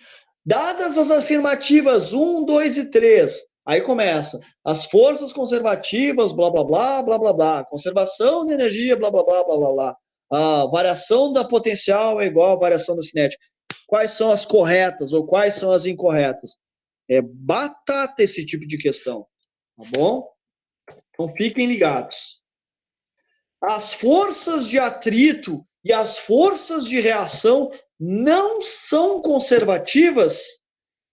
Dadas as afirmativas 1, 2 e 3, aí começa. As forças conservativas, blá, blá, blá, blá, blá, blá. Conservação de energia, blá, blá, blá, blá, blá, blá. A variação da potencial é igual à variação da cinética. Quais são as corretas ou quais são as incorretas? É batata esse tipo de questão, tá bom? Então fiquem ligados. As forças de atrito e as forças de reação não são conservativas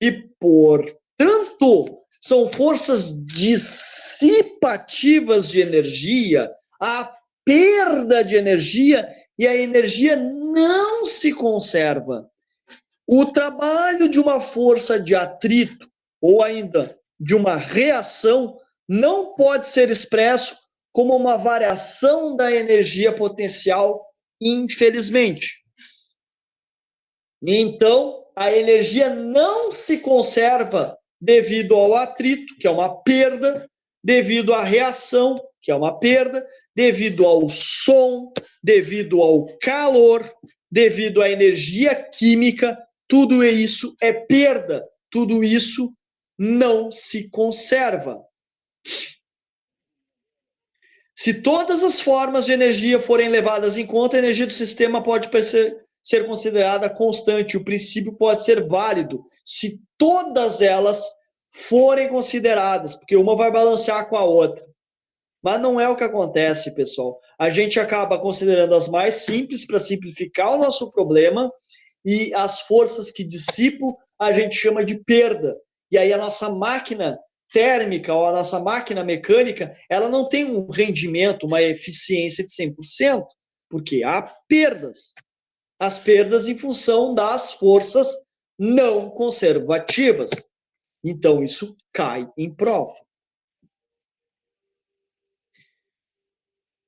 e, portanto, são forças dissipativas de energia, a perda de energia, e a energia não se conserva. O trabalho de uma força de atrito ou ainda de uma reação não pode ser expresso como uma variação da energia potencial, infelizmente. Então, a energia não se conserva devido ao atrito, que é uma perda, devido à reação, que é uma perda, devido ao som, devido ao calor, devido à energia química, tudo isso é perda, tudo isso não se conserva. Se todas as formas de energia forem levadas em conta, a energia do sistema pode ser considerada constante. O princípio pode ser válido se todas elas forem consideradas, porque uma vai balancear com a outra. Mas não é o que acontece, pessoal. A gente acaba considerando as mais simples para simplificar o nosso problema e as forças que dissipam a gente chama de perda. E aí a nossa máquina térmica ou a nossa máquina mecânica, ela não tem um rendimento, uma eficiência de 100%, porque há perdas. As perdas em função das forças não conservativas. Então, isso cai em prova.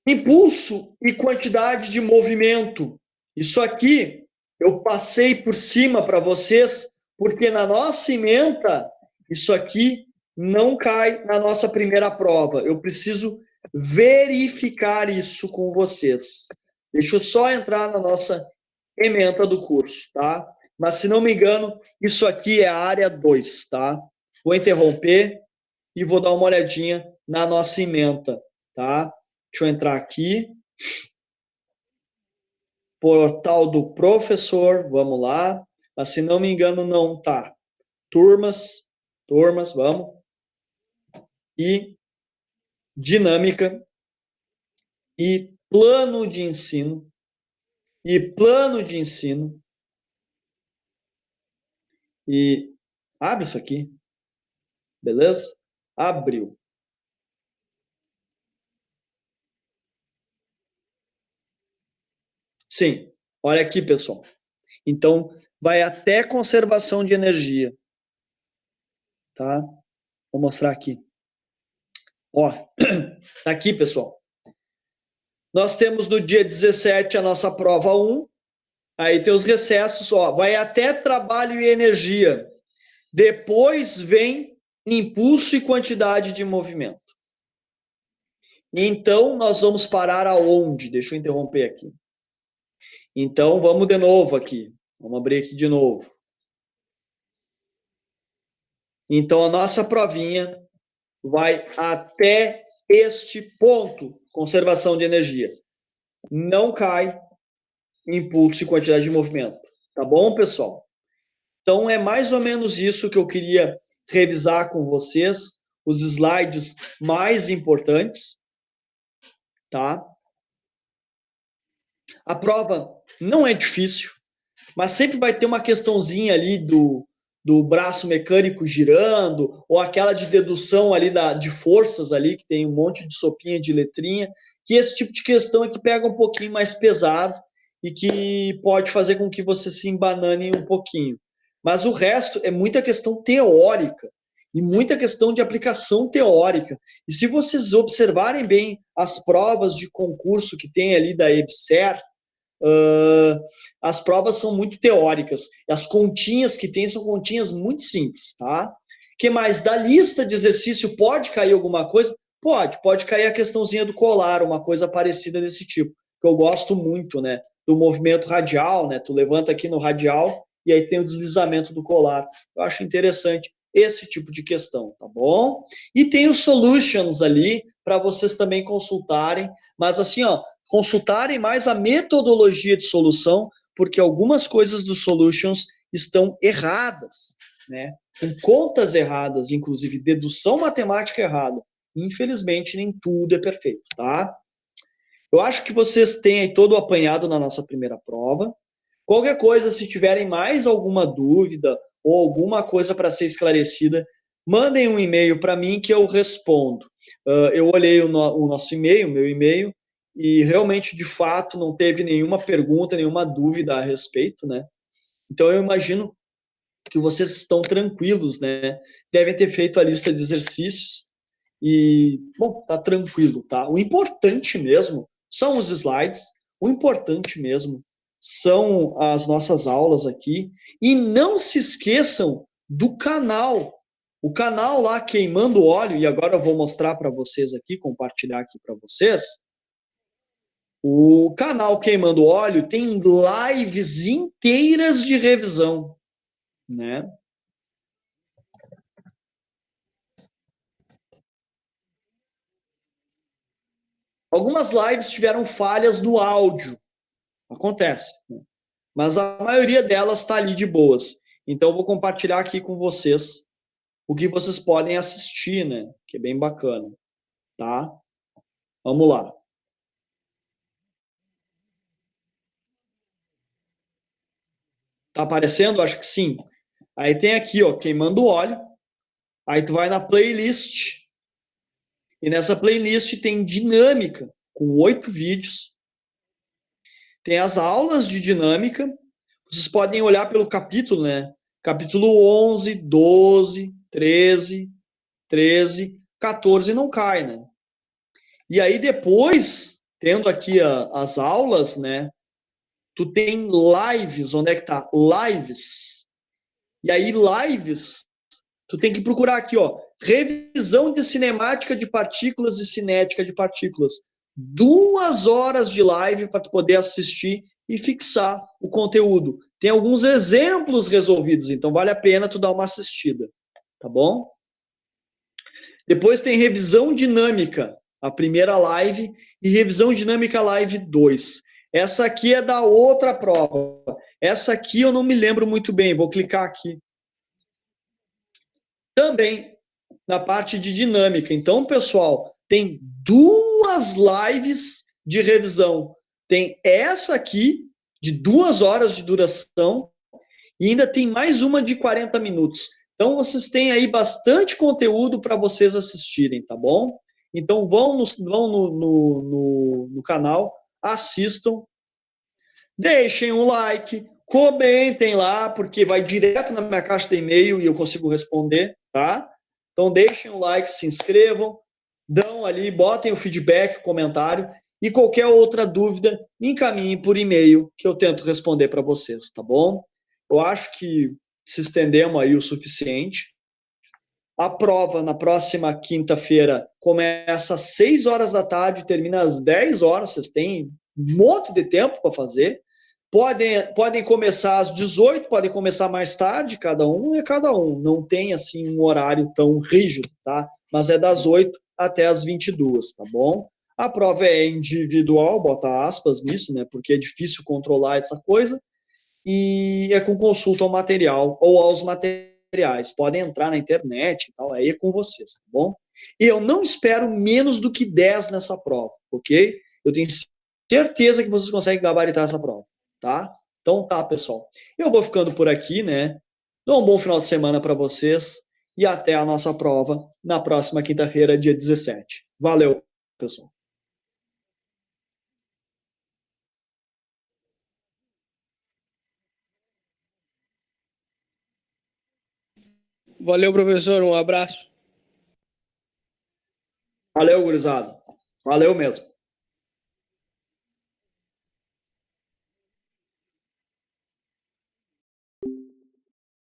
Impulso e quantidade de movimento. Isso aqui eu passei por cima para vocês, porque na nossa ementa, isso aqui não cai na nossa primeira prova. Eu preciso verificar isso com vocês. Deixa eu só entrar na nossa ementa do curso, tá? Mas, se não me engano, isso aqui é a área 2, tá? Vou interromper e vou dar uma olhadinha na nossa ementa, tá? Deixa eu entrar aqui. Portal do professor, vamos lá. Mas, se não me engano, não tá. Turmas, vamos. E dinâmica. E plano de ensino. E plano de ensino. E abre isso aqui. Beleza? Abriu. Sim. Olha aqui, pessoal. Então, vai até conservação de energia. Tá? Vou mostrar aqui. Ó, tá aqui, pessoal. Nós temos no dia 17 a nossa prova 1. Aí tem os recessos, ó, vai até trabalho e energia. Depois vem impulso e quantidade de movimento. Então, nós vamos parar aonde? Deixa eu interromper aqui. Então, vamos de novo aqui. Vamos abrir aqui de novo. Então, a nossa provinha vai até este ponto, conservação de energia. Não cai impulso e quantidade de movimento. Tá bom, pessoal? Então, é mais ou menos isso que eu queria revisar com vocês, os slides mais importantes, tá? A prova não é difícil, mas sempre vai ter uma questãozinha ali do braço mecânico girando, ou aquela de dedução ali de forças ali, que tem um monte de sopinha de letrinha, que esse tipo de questão é que pega um pouquinho mais pesado e que pode fazer com que você se embanane um pouquinho. Mas o resto é muita questão teórica e muita questão de aplicação teórica. E se vocês observarem bem as provas de concurso que tem ali da EBSER, as provas são muito teóricas. As continhas que tem são continhas muito simples, tá? Que mais? Da lista de exercício pode cair alguma coisa? Pode cair a questãozinha do colar, uma coisa parecida desse tipo, que eu gosto muito, né? Do movimento radial, né? Tu levanta aqui no radial e aí tem o deslizamento do colar. Eu acho interessante esse tipo de questão, tá bom? E tem os solutions ali para vocês também consultarem, mas assim, ó, consultarem mais a metodologia de solução, porque algumas coisas dos solutions estão erradas, né? Com contas erradas, inclusive dedução matemática errada. Infelizmente, nem tudo é perfeito, tá? Eu acho que vocês têm aí todo o apanhado na nossa primeira prova. Qualquer coisa, se tiverem mais alguma dúvida ou alguma coisa para ser esclarecida, mandem um e-mail para mim que eu respondo. Eu olhei o nosso e-mail, meu e-mail, e realmente, de fato, não teve nenhuma pergunta, nenhuma dúvida a respeito, né? Então, eu imagino que vocês estão tranquilos, né? Devem ter feito a lista de exercícios e, bom, tá tranquilo, tá? O importante mesmo são os slides, o importante mesmo são as nossas aulas aqui. E não se esqueçam do canal. O canal lá Queimando Óleo, e agora eu vou mostrar para vocês aqui, compartilhar aqui para vocês. O canal Queimando Óleo tem lives inteiras de revisão, né? Algumas lives tiveram falhas no áudio, acontece, né? Mas a maioria delas está ali de boas. Então, eu vou compartilhar aqui com vocês o que vocês podem assistir, né? Que é bem bacana, tá? Vamos lá. Tá aparecendo? Acho que sim. Aí tem aqui, ó, queimando óleo. Aí tu vai na playlist. E nessa playlist tem dinâmica, com 8 vídeos. Tem as aulas de dinâmica. Vocês podem olhar pelo capítulo, né? Capítulo 11, 12, 13, 14 não cai, né? E aí depois, tendo aqui as aulas, né? Tu tem lives, onde é que tá? Lives. E aí lives, tu tem que procurar aqui, ó, revisão de cinemática de partículas e cinética de partículas. 2 horas de live para tu poder assistir e fixar o conteúdo. Tem alguns exemplos resolvidos, então vale a pena tu dar uma assistida, tá bom? Depois tem revisão dinâmica, a primeira live, e revisão dinâmica live 2. Essa aqui é da outra prova. Essa aqui eu não me lembro muito bem, vou clicar aqui. Também na parte de dinâmica. Então, pessoal, tem 2 lives de revisão. Tem essa aqui, de 2 horas de duração, e ainda tem mais uma de 40 minutos. Então, vocês têm aí bastante conteúdo para vocês assistirem, tá bom? Então, vão no canal, assistam, deixem um like, comentem lá, porque vai direto na minha caixa de e-mail e eu consigo responder, tá? Então, deixem um like, se inscrevam, dão ali, botem o feedback, comentário, e qualquer outra dúvida, me encaminhem por e-mail, que eu tento responder para vocês, tá bom? Eu acho que se estendemos aí o suficiente. A prova na próxima quinta-feira começa às 6 horas da tarde, termina às 10 horas. Vocês têm um monte de tempo para fazer. Podem começar às 18, podem começar mais tarde, cada um é cada um. Não tem assim um horário tão rígido, tá? Mas é das 8 até as 22, tá bom? A prova é individual, bota aspas nisso, né? Porque é difícil controlar essa coisa e é com consulta ao material ou aos materiais. Podem entrar na internet e tal, aí é com vocês, tá bom? E eu não espero menos do que 10 nessa prova, ok? Eu tenho certeza que vocês conseguem gabaritar essa prova, tá? Então tá, pessoal. Eu vou ficando por aqui, né? Dou um bom final de semana para vocês e até a nossa prova na próxima quinta-feira, dia 17. Valeu, pessoal. Valeu, professor. Um abraço. Valeu, gurizada. Valeu mesmo.